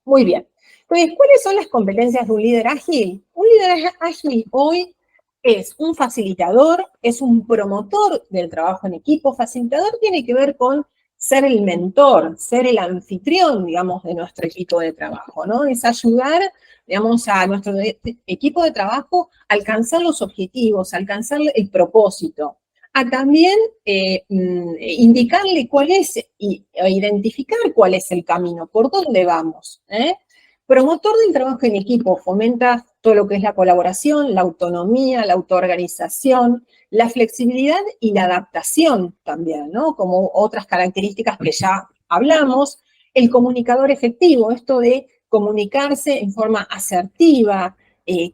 Muy bien. Entonces, ¿cuáles son las competencias de un líder ágil? Un líder ágil hoy es un facilitador, es un promotor del trabajo en equipo. Facilitador tiene que ver con ser el mentor, ser el anfitrión, digamos, de nuestro equipo de trabajo, ¿no? Es ayudar digamos, a nuestro equipo de trabajo alcanzar los objetivos, alcanzar el propósito, a también indicarle cuál es, identificar cuál es el camino, por dónde vamos. Promotor del trabajo en equipo, fomenta todo lo que es la colaboración, la autonomía, la autoorganización, la flexibilidad y la adaptación también, ¿no? Como otras características que ya hablamos. El comunicador efectivo, esto de comunicarse en forma asertiva,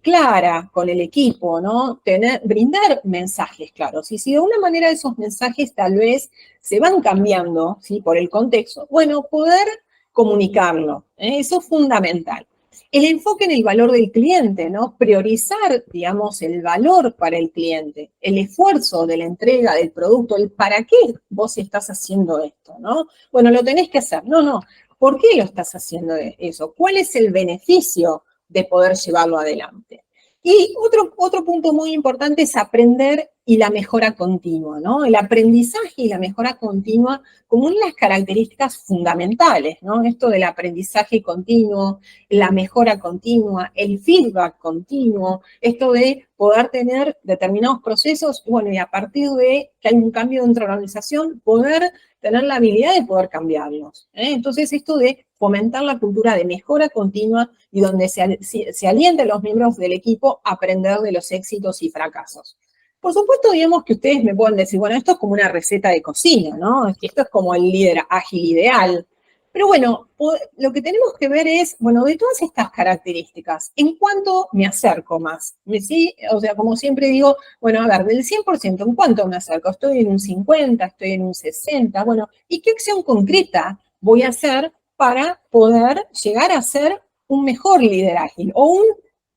clara con el equipo, ¿no? Brindar mensajes claros. Y si de alguna manera esos mensajes tal vez se van cambiando, ¿sí? Por el contexto, bueno, poder comunicarlo, eso es fundamental. El enfoque en el valor del cliente, ¿no? Priorizar, digamos, el valor para el cliente, el esfuerzo de la entrega del producto, el para qué vos estás haciendo esto, ¿no? Bueno, lo tenés que hacer. No, ¿por qué lo estás haciendo eso? ¿Cuál es el beneficio de poder llevarlo adelante? Y otro punto muy importante es aprender y la mejora continua, ¿no? El aprendizaje y la mejora continua como una de las características fundamentales, ¿no? Esto del aprendizaje continuo, la mejora continua, el feedback continuo, esto de poder tener determinados procesos, bueno, y a partir de que hay un cambio dentro de la organización, poder tener la habilidad de poder cambiarlos. Entonces, esto de fomentar la cultura de mejora continua y donde se alienten los miembros del equipo a aprender de los éxitos y fracasos. Por supuesto, digamos que ustedes me pueden decir, bueno, esto es como una receta de cocina, ¿no? Esto es como el líder ágil ideal. Pero bueno, lo que tenemos que ver es, bueno, de todas estas características, ¿en cuánto me acerco más? ¿Sí? O sea, como siempre digo, bueno, a ver, del 100%, ¿en cuánto me acerco? ¿Estoy en un 50? ¿Estoy en un 60? Bueno, ¿y qué acción concreta voy a hacer para poder llegar a ser un mejor líder ágil o un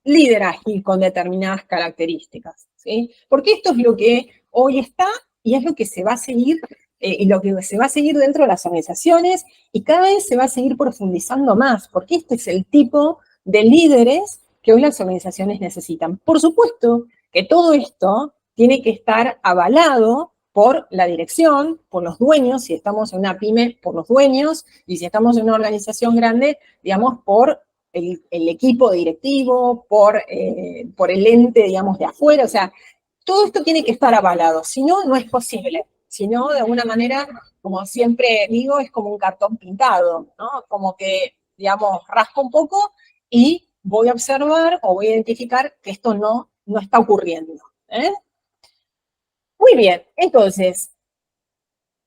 líder ágil con determinadas características? ¿Sí? Porque esto es lo que hoy está y es lo que se va a seguir y lo que se va a seguir dentro de las organizaciones y cada vez se va a seguir profundizando más, porque este es el tipo de líderes que hoy las organizaciones necesitan. Por supuesto que todo esto tiene que estar avalado por la dirección, por los dueños, si estamos en una pyme, por los dueños, y si estamos en una organización grande, digamos, por el equipo directivo, por el ente, digamos, de afuera. O sea, todo esto tiene que estar avalado, si no, no es posible. Si no, de alguna manera, como siempre digo, es como un cartón pintado, ¿no? Como que, digamos, rasco un poco y voy a observar o voy a identificar que esto no está ocurriendo. Muy bien, entonces,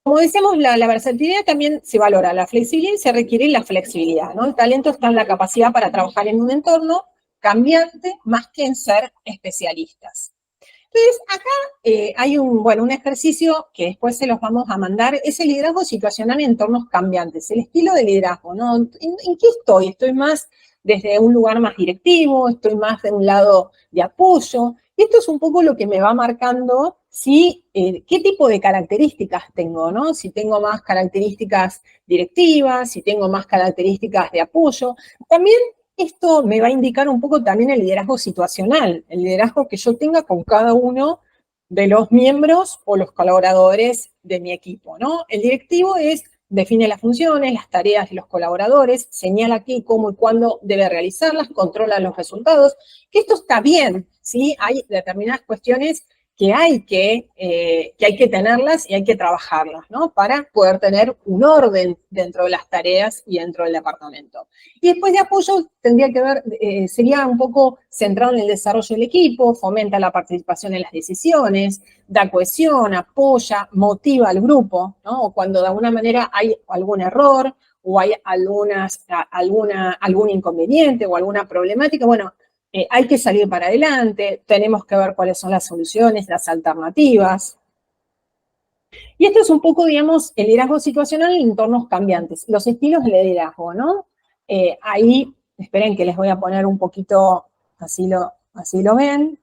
como decíamos, la versatilidad también se valora, la flexibilidad y se requiere la flexibilidad, ¿no? El talento está en la capacidad para trabajar en un entorno cambiante más que en ser especialistas. Entonces, acá hay un ejercicio que después se los vamos a mandar, es el liderazgo situacional en entornos cambiantes, el estilo de liderazgo, ¿no? ¿En qué estoy? ¿Estoy más desde un lugar más directivo? ¿Estoy más de un lado de apoyo? Y esto es un poco lo que me va marcando qué tipo de características tengo, ¿no? Si tengo más características directivas, si tengo más características de apoyo. También esto me va a indicar un poco también el liderazgo situacional, el liderazgo que yo tenga con cada uno de los miembros o los colaboradores de mi equipo, ¿no? El directivo define las funciones, las tareas de los colaboradores, señala qué, cómo y cuándo debe realizarlas, controla los resultados, que esto está bien, ¿sí? Hay determinadas cuestiones que hay que tenerlas y hay que trabajarlas, ¿no? Para poder tener un orden dentro de las tareas y dentro del departamento. Y después de apoyo tendría que ver, sería un poco centrado en el desarrollo del equipo, fomenta la participación en las decisiones, da cohesión, apoya, motiva al grupo, ¿no? O cuando de alguna manera hay algún error o hay algún inconveniente o alguna problemática, bueno, hay que salir para adelante, tenemos que ver cuáles son las soluciones, las alternativas. Y esto es un poco, digamos, el liderazgo situacional en entornos cambiantes, los estilos de liderazgo, ¿no? Ahí, esperen que les voy a poner un poquito, así lo ven.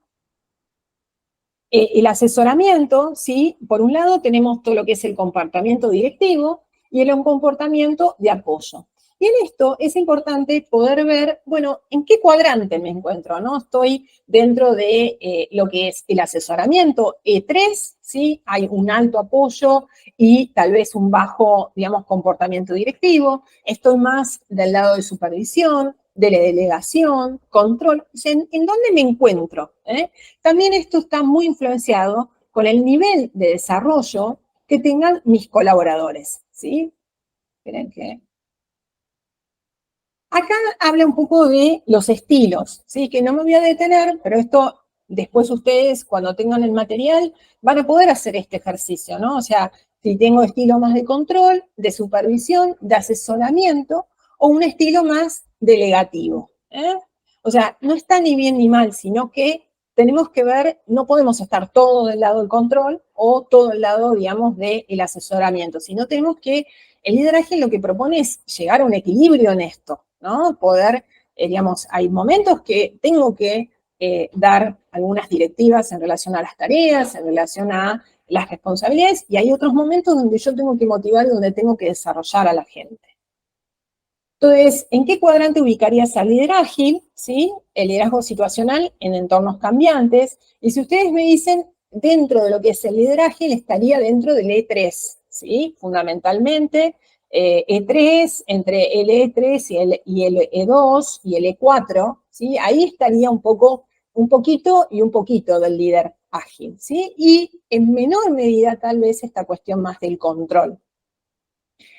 El asesoramiento, ¿sí? Por un lado tenemos todo lo que es el comportamiento directivo y el comportamiento de apoyo. Y en esto es importante poder ver, bueno, en qué cuadrante me encuentro, ¿no? Estoy dentro de lo que es el asesoramiento E3, ¿sí? Hay un alto apoyo y tal vez un bajo, digamos, comportamiento directivo. Estoy más del lado de supervisión, de la delegación, control, o sea, ¿en dónde me encuentro? También esto está muy influenciado con el nivel de desarrollo que tengan mis colaboradores, ¿sí? Esperen que... Acá habla un poco de los estilos, ¿sí? Que no me voy a detener, pero esto después ustedes, cuando tengan el material, van a poder hacer este ejercicio, ¿no? O sea, si tengo estilo más de control, de supervisión, de asesoramiento, o un estilo más delegativo, ¿eh? O sea, no está ni bien ni mal, sino que tenemos que ver, no podemos estar todo del lado del control o todo del lado, digamos, del asesoramiento, sino tenemos que, el liderazgo lo que propone es llegar a un equilibrio en esto, ¿no? Poder, digamos, hay momentos que tengo que dar algunas directivas en relación a las tareas, en relación a las responsabilidades, y hay otros momentos donde yo tengo que motivar y donde tengo que desarrollar a la gente. Entonces, ¿en qué cuadrante ubicarías al líder ágil? ¿Sí? El liderazgo situacional en entornos cambiantes. Y si ustedes me dicen, dentro de lo que es el líder ágil, estaría dentro del E3, ¿sí? Fundamentalmente, E3, entre el E3 y el E2 y el E4, ¿sí? Ahí estaría un poquito y un poquito del líder ágil, ¿sí? Y en menor medida, tal vez, esta cuestión más del control.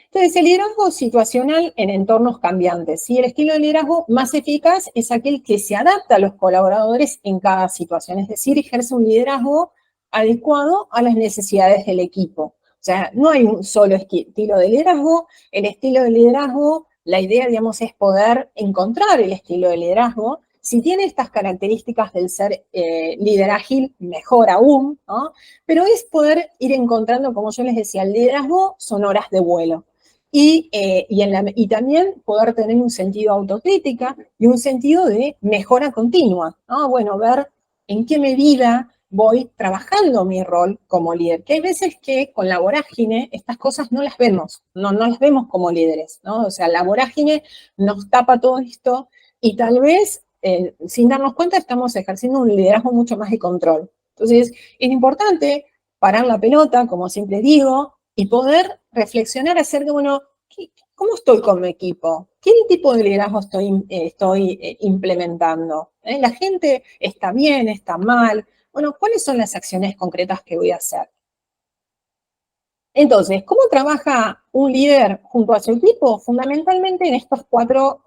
Entonces, el liderazgo situacional en entornos cambiantes. ¿Sí? El estilo de liderazgo más eficaz es aquel que se adapta a los colaboradores en cada situación, es decir, ejerce un liderazgo adecuado a las necesidades del equipo. O sea, no hay un solo estilo de liderazgo. El estilo de liderazgo, la idea, digamos, es poder encontrar el estilo de liderazgo. Si tiene estas características del ser líder ágil, mejor aún, ¿no? Pero es poder ir encontrando, como yo les decía, el liderazgo son horas de vuelo. Y también poder tener un sentido de autocrítica y un sentido de mejora continua, ¿no? Bueno, ver en qué medida voy trabajando mi rol como líder. Que hay veces que con la vorágine estas cosas no las vemos, no las vemos como líderes, ¿no? O sea, la vorágine nos tapa todo esto y tal vez, sin darnos cuenta, estamos ejerciendo un liderazgo mucho más de control. Entonces, es importante parar la pelota, como siempre digo, y poder reflexionar acerca de, bueno, ¿cómo estoy con mi equipo? ¿Qué tipo de liderazgo estoy implementando? ¿La gente está bien, está mal? Bueno, ¿cuáles son las acciones concretas que voy a hacer? Entonces, ¿cómo trabaja un líder junto a su equipo? Fundamentalmente en estos 4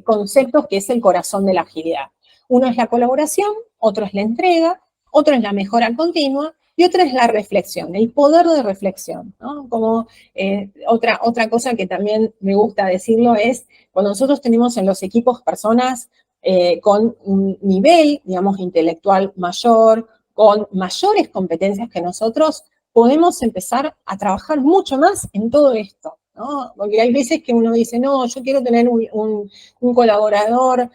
conceptos que es el corazón de la agilidad. Uno es la colaboración, otro es la entrega, otro es la mejora continua y otra es la reflexión, el poder de reflexión, ¿no? Como otra cosa que también me gusta decirlo es, cuando nosotros tenemos en los equipos personas con un nivel, digamos, intelectual mayor, con mayores competencias que nosotros, podemos empezar a trabajar mucho más en todo esto, ¿no? Porque hay veces que uno dice, no, yo quiero tener un colaborador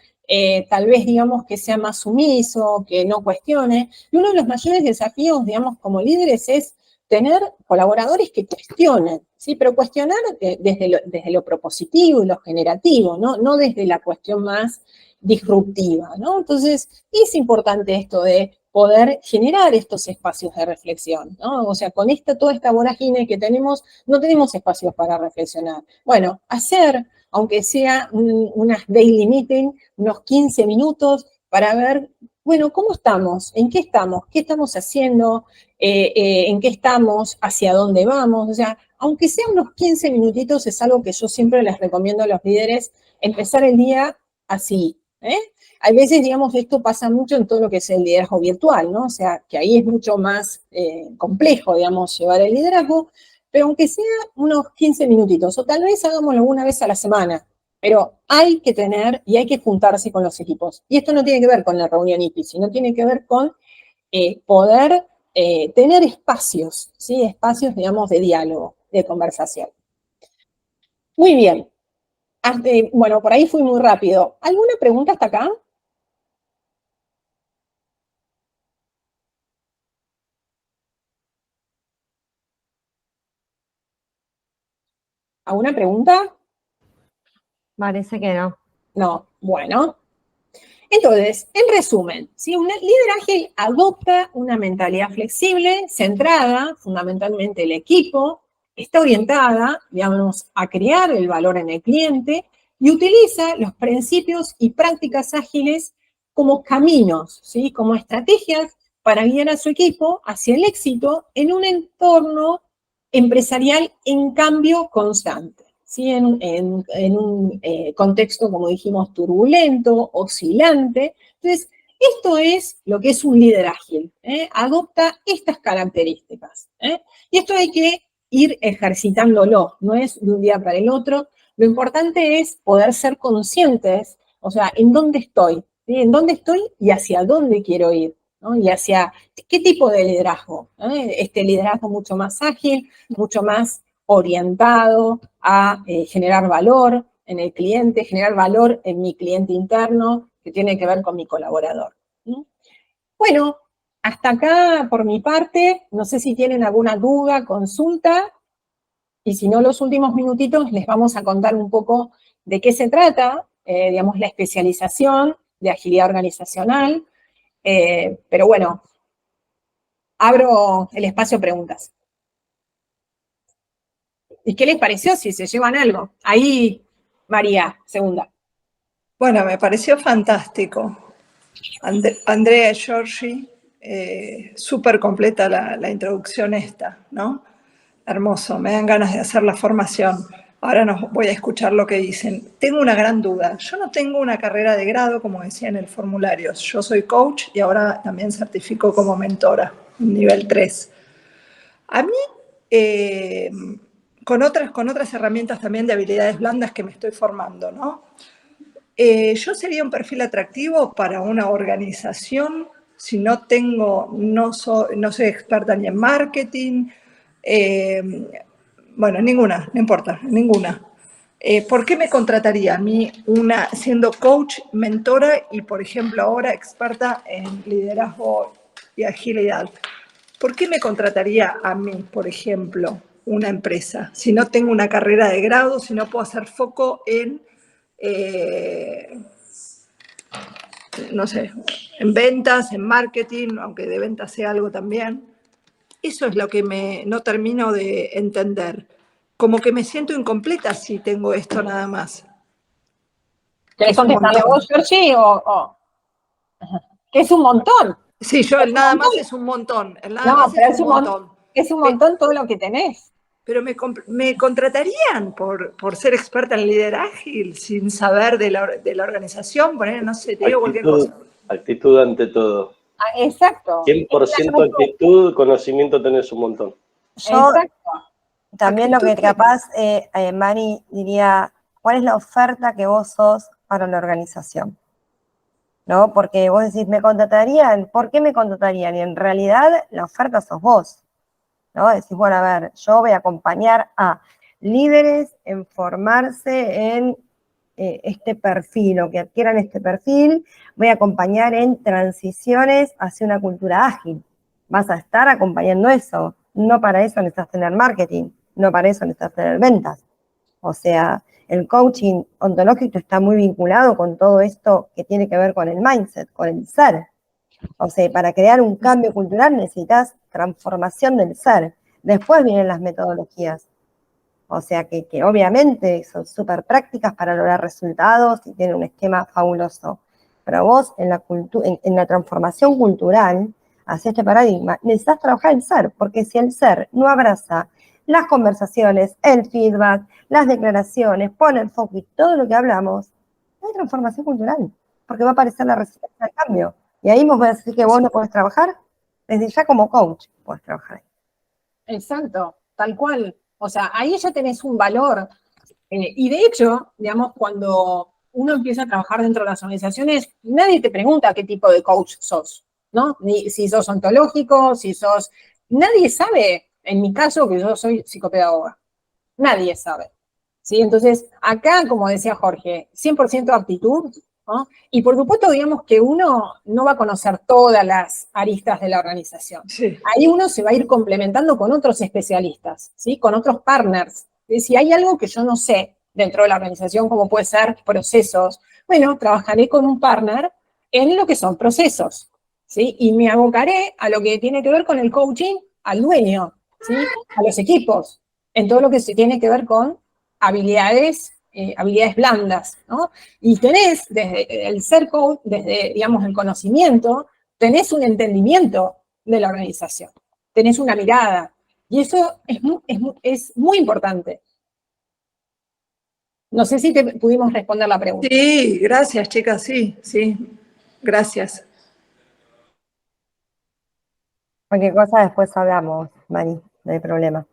tal vez, digamos, que sea más sumiso, que no cuestione. Y uno de los mayores desafíos, digamos, como líderes es tener colaboradores que cuestionen, ¿sí? Pero cuestionar desde lo propositivo y lo generativo, ¿no? No desde la cuestión más disruptiva, ¿no? Entonces, es importante esto de poder generar estos espacios de reflexión, ¿no? O sea, con toda esta vorágine que tenemos, no tenemos espacios para reflexionar. Bueno, hacer, aunque sea unas daily meeting, unos 15 minutos para ver, bueno, ¿cómo estamos? ¿En qué estamos? ¿Qué estamos haciendo? ¿En qué estamos? ¿Hacia dónde vamos? O sea, aunque sea unos 15 minutitos, es algo que yo siempre les recomiendo a los líderes, empezar el día así, ¿eh? Hay veces, digamos, esto pasa mucho en todo lo que es el liderazgo virtual, ¿no? O sea, que ahí es mucho más complejo, digamos, llevar el liderazgo, pero aunque sea unos 15 minutitos, o tal vez hagámoslo una vez a la semana, pero hay que tener y hay que juntarse con los equipos. Y esto no tiene que ver con la reunión IPI, sino tiene que ver con poder tener espacios, ¿sí? Espacios, digamos, de diálogo, de conversación. Muy bien. Bueno, por ahí fui muy rápido. ¿Alguna pregunta hasta acá? ¿Alguna pregunta? Parece que no. No, bueno. Entonces, en resumen, si un líder ágil adopta una mentalidad flexible, centrada, fundamentalmente el equipo, está orientada, digamos, a crear el valor en el cliente y utiliza los principios y prácticas ágiles como caminos, ¿sí? Como estrategias para guiar a su equipo hacia el éxito en un entorno empresarial en cambio constante, ¿sí? En un contexto, como dijimos, turbulento, oscilante. Entonces, esto es lo que es un líder ágil, adopta estas características. Y esto hay que ir ejercitándolo, no es de un día para el otro. Lo importante es poder ser conscientes, o sea, en dónde estoy, ¿sí? En dónde estoy y hacia dónde quiero ir, ¿no? Y hacia qué tipo de liderazgo. Este liderazgo mucho más ágil, mucho más orientado a generar valor en el cliente, generar valor en mi cliente interno, que tiene que ver con mi colaborador. ¿Sí? Bueno, hasta acá por mi parte, no sé si tienen alguna duda, consulta, y si no, los últimos minutitos les vamos a contar un poco de qué se trata, digamos, la especialización de agilidad organizacional, pero bueno, abro el espacio a preguntas. ¿Y qué les pareció? Si se llevan algo. Ahí, María, segunda. Bueno, me pareció fantástico. Andrea y Giorgi, súper completa la introducción esta, ¿no? Hermoso, me dan ganas de hacer la formación. Ahora voy a escuchar lo que dicen. Tengo una gran duda. Yo no tengo una carrera de grado, como decía en el formulario. Yo soy coach y ahora también certifico como mentora, nivel 3. A mí, con otras herramientas también de habilidades blandas que me estoy formando, ¿no? Yo sería un perfil atractivo para una organización si no soy experta ni en marketing, bueno, ninguna, no importa, ninguna. ¿Por qué me contrataría a mí siendo coach, mentora y, por ejemplo, ahora experta en liderazgo y agilidad? ¿Por qué me contrataría a mí, por ejemplo, una empresa si no tengo una carrera de grado, si no puedo hacer foco en no sé, en ventas, en marketing, aunque de ventas sea algo también? Eso es lo que no termino de entender. Como que me siento incompleta si tengo esto nada más. ¿Querés contestarle vos, Georgie? Que es un montón. Sí, el nada más es un montón. El nada más es un montón. Es un montón todo lo que tenés. Pero me contratarían por ser experta en líder ágil sin saber de la organización, no sé, te digo cualquier cosa. Actitud ante todo. Exacto. 100% actitud, conocimiento tenés un montón. Yo Exacto. también lo que capaz, Mari diría, ¿cuál es la oferta que vos sos para la organización? ¿No? Porque vos decís, ¿me contratarían? ¿Por qué me contratarían? Y en realidad la oferta sos vos, ¿no? Decís, bueno, a ver, yo voy a acompañar a líderes en formarse en este perfil o que adquieran este perfil, voy a acompañar en transiciones hacia una cultura ágil. Vas a estar acompañando eso. No para eso necesitas tener marketing, no para eso necesitas tener ventas. O sea, el coaching ontológico está muy vinculado con todo esto que tiene que ver con el mindset, con el ser. O sea, para crear un cambio cultural necesitas transformación del ser. Después vienen las metodologías. O sea, que obviamente son súper prácticas para lograr resultados y tienen un esquema fabuloso. Pero vos en la transformación cultural, hacia este paradigma, necesitas trabajar el ser, porque si el ser no abraza las conversaciones, el feedback, las declaraciones, pone el foco y todo lo que hablamos, no hay transformación cultural, porque va a aparecer la resistencia al cambio. Y ahí vos vas a decir que vos no podés trabajar, desde ya como coach podés trabajar ahí. Exacto, tal cual. O sea, ahí ya tenés un valor. Y de hecho, digamos, cuando uno empieza a trabajar dentro de las organizaciones, nadie te pregunta qué tipo de coach sos, ¿no? Ni si sos ontológico, si sos... Nadie sabe, en mi caso, que yo soy psicopedagoga. Nadie sabe. ¿Sí? Entonces, acá, como decía Jorge, 100% aptitud, ¿no? Y por supuesto, digamos que uno no va a conocer todas las aristas de la organización. Sí. Ahí uno se va a ir complementando con otros especialistas, ¿sí? Con otros partners. Si hay algo que yo no sé dentro de la organización, como puede ser procesos, bueno, trabajaré con un partner en lo que son procesos, ¿sí? Y me abocaré a lo que tiene que ver con el coaching al dueño, ¿sí? A los equipos, en todo lo que se tiene que ver con habilidades habilidades blandas, ¿no? Y tenés desde el ser coach, desde, digamos, el conocimiento, tenés un entendimiento de la organización, tenés una mirada, y eso es muy importante. No sé si te pudimos responder la pregunta. Sí, gracias, chicas, sí, gracias. Cualquier cosa después hablamos, Mari, no hay problema.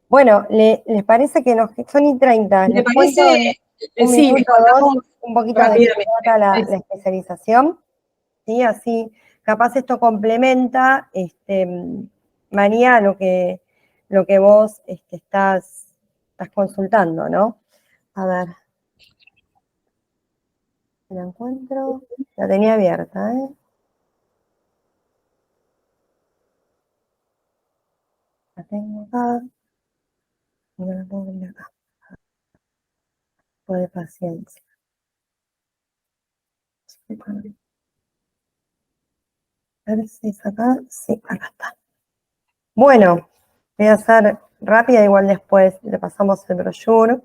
Bueno, ¿les parece que son y 30? ¿Me Les cuento parece? un Sí, minuto o dos, un poquito de qué trata la especialización, ¿sí? Así, capaz esto complementa, María, lo que vos estás consultando, ¿no? A ver. La encuentro, la tenía abierta, ¿eh? La tengo acá. No la puedo abrir acá. De paciencia. A ver si es acá. Sí, acá está. Bueno, voy a ser rápida, igual después le pasamos el brochure.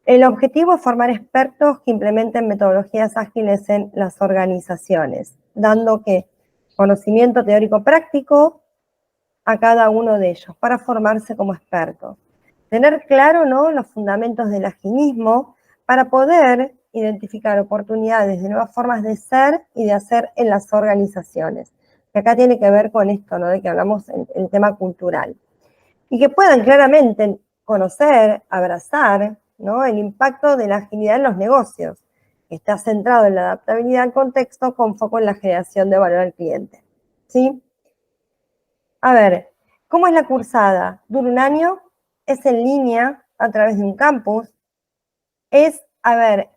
El objetivo es formar expertos que implementen metodologías ágiles en las organizaciones, dando conocimiento teórico práctico a cada uno de ellos para formarse como expertos. Tener claro, ¿no?, los fundamentos del agilismo para poder identificar oportunidades de nuevas formas de ser y de hacer en las organizaciones. Que acá tiene que ver con esto, ¿no?, de que hablamos en el tema cultural. Y que puedan claramente conocer, abrazar, ¿no?, el impacto de la agilidad en los negocios, que está centrado en la adaptabilidad al contexto con foco en la generación de valor al cliente. ¿Sí? A ver, ¿cómo es la cursada? Dura un año, es en línea, a través de un campus. A ver,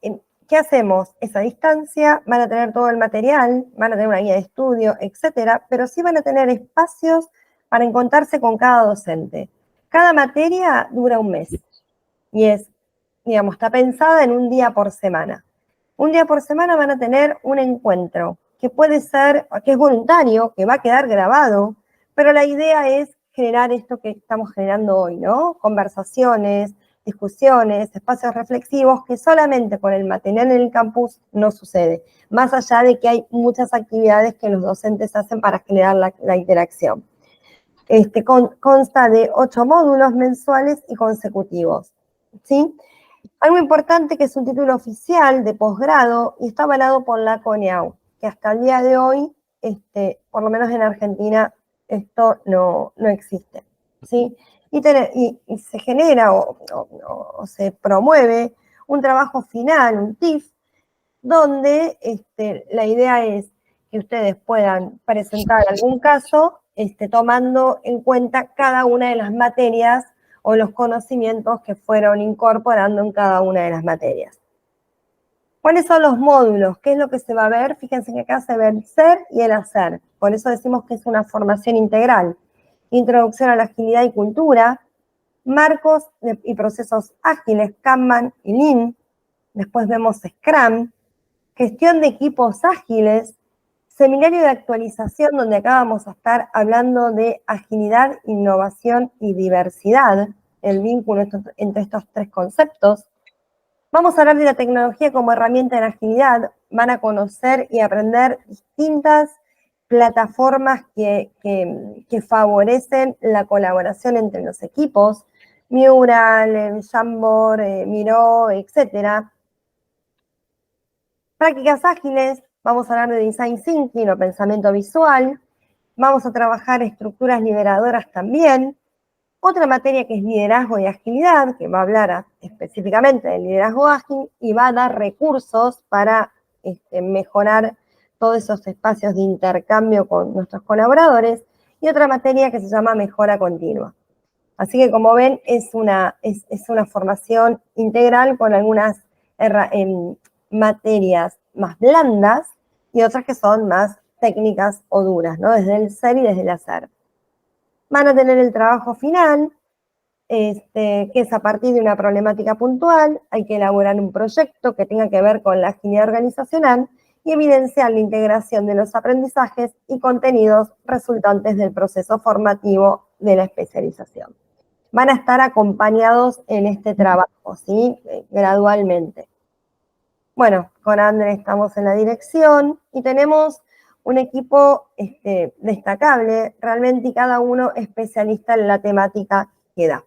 ¿qué hacemos? Es a distancia, van a tener todo el material, van a tener una guía de estudio, etcétera, pero sí van a tener espacios para encontrarse con cada docente. Cada materia dura un mes y está pensada en un día por semana. Un día por semana van a tener un encuentro que puede ser, que es voluntario, que va a quedar grabado, pero la idea es generar esto que estamos generando hoy, ¿no? Conversaciones, discusiones, espacios reflexivos que solamente con el material en el campus no sucede, más allá de que hay muchas actividades que los docentes hacen para generar la interacción. Consta de 8 módulos mensuales y consecutivos, ¿sí? Algo importante que es un título oficial de posgrado y está avalado por la CONEAU, que hasta el día de hoy, por lo menos en Argentina, esto no existe, ¿sí? Y se genera o se promueve un trabajo final, un TIF, donde la idea es que ustedes puedan presentar algún caso tomando en cuenta cada una de las materias o los conocimientos que fueron incorporando en cada una de las materias. ¿Cuáles son los módulos? ¿Qué es lo que se va a ver? Fíjense que acá se ve el ser y el hacer. Por eso decimos que es una formación integral. Introducción a la agilidad y cultura, marcos y procesos ágiles, Kanban y Lean. Después vemos Scrum, gestión de equipos ágiles, seminario de actualización donde acá vamos a estar hablando de agilidad, innovación y diversidad, el vínculo entre estos tres conceptos. Vamos a hablar de la tecnología como herramienta de la agilidad, van a conocer y aprender distintas plataformas que favorecen la colaboración entre los equipos, Mural, Jamboard, Miro, etcétera. Prácticas ágiles, vamos a hablar de design thinking o pensamiento visual, vamos a trabajar estructuras liberadoras también. Otra materia que es liderazgo y agilidad, que va a hablar específicamente del liderazgo ágil y va a dar recursos para mejorar todos esos espacios de intercambio con nuestros colaboradores. Y otra materia que se llama mejora continua. Así que como ven, es una formación integral con algunas materias más blandas y otras que son más técnicas o duras, ¿no? Desde el ser y desde el hacer. Van a tener el trabajo final, que es a partir de una problemática puntual, hay que elaborar un proyecto que tenga que ver con la agilidad organizacional y evidenciar la integración de los aprendizajes y contenidos resultantes del proceso formativo de la especialización. van a estar acompañados en este trabajo, ¿sí? Gradualmente. Bueno, con Andrés estamos en la dirección y tenemos un equipo destacable, realmente, y cada uno especialista en la temática que da.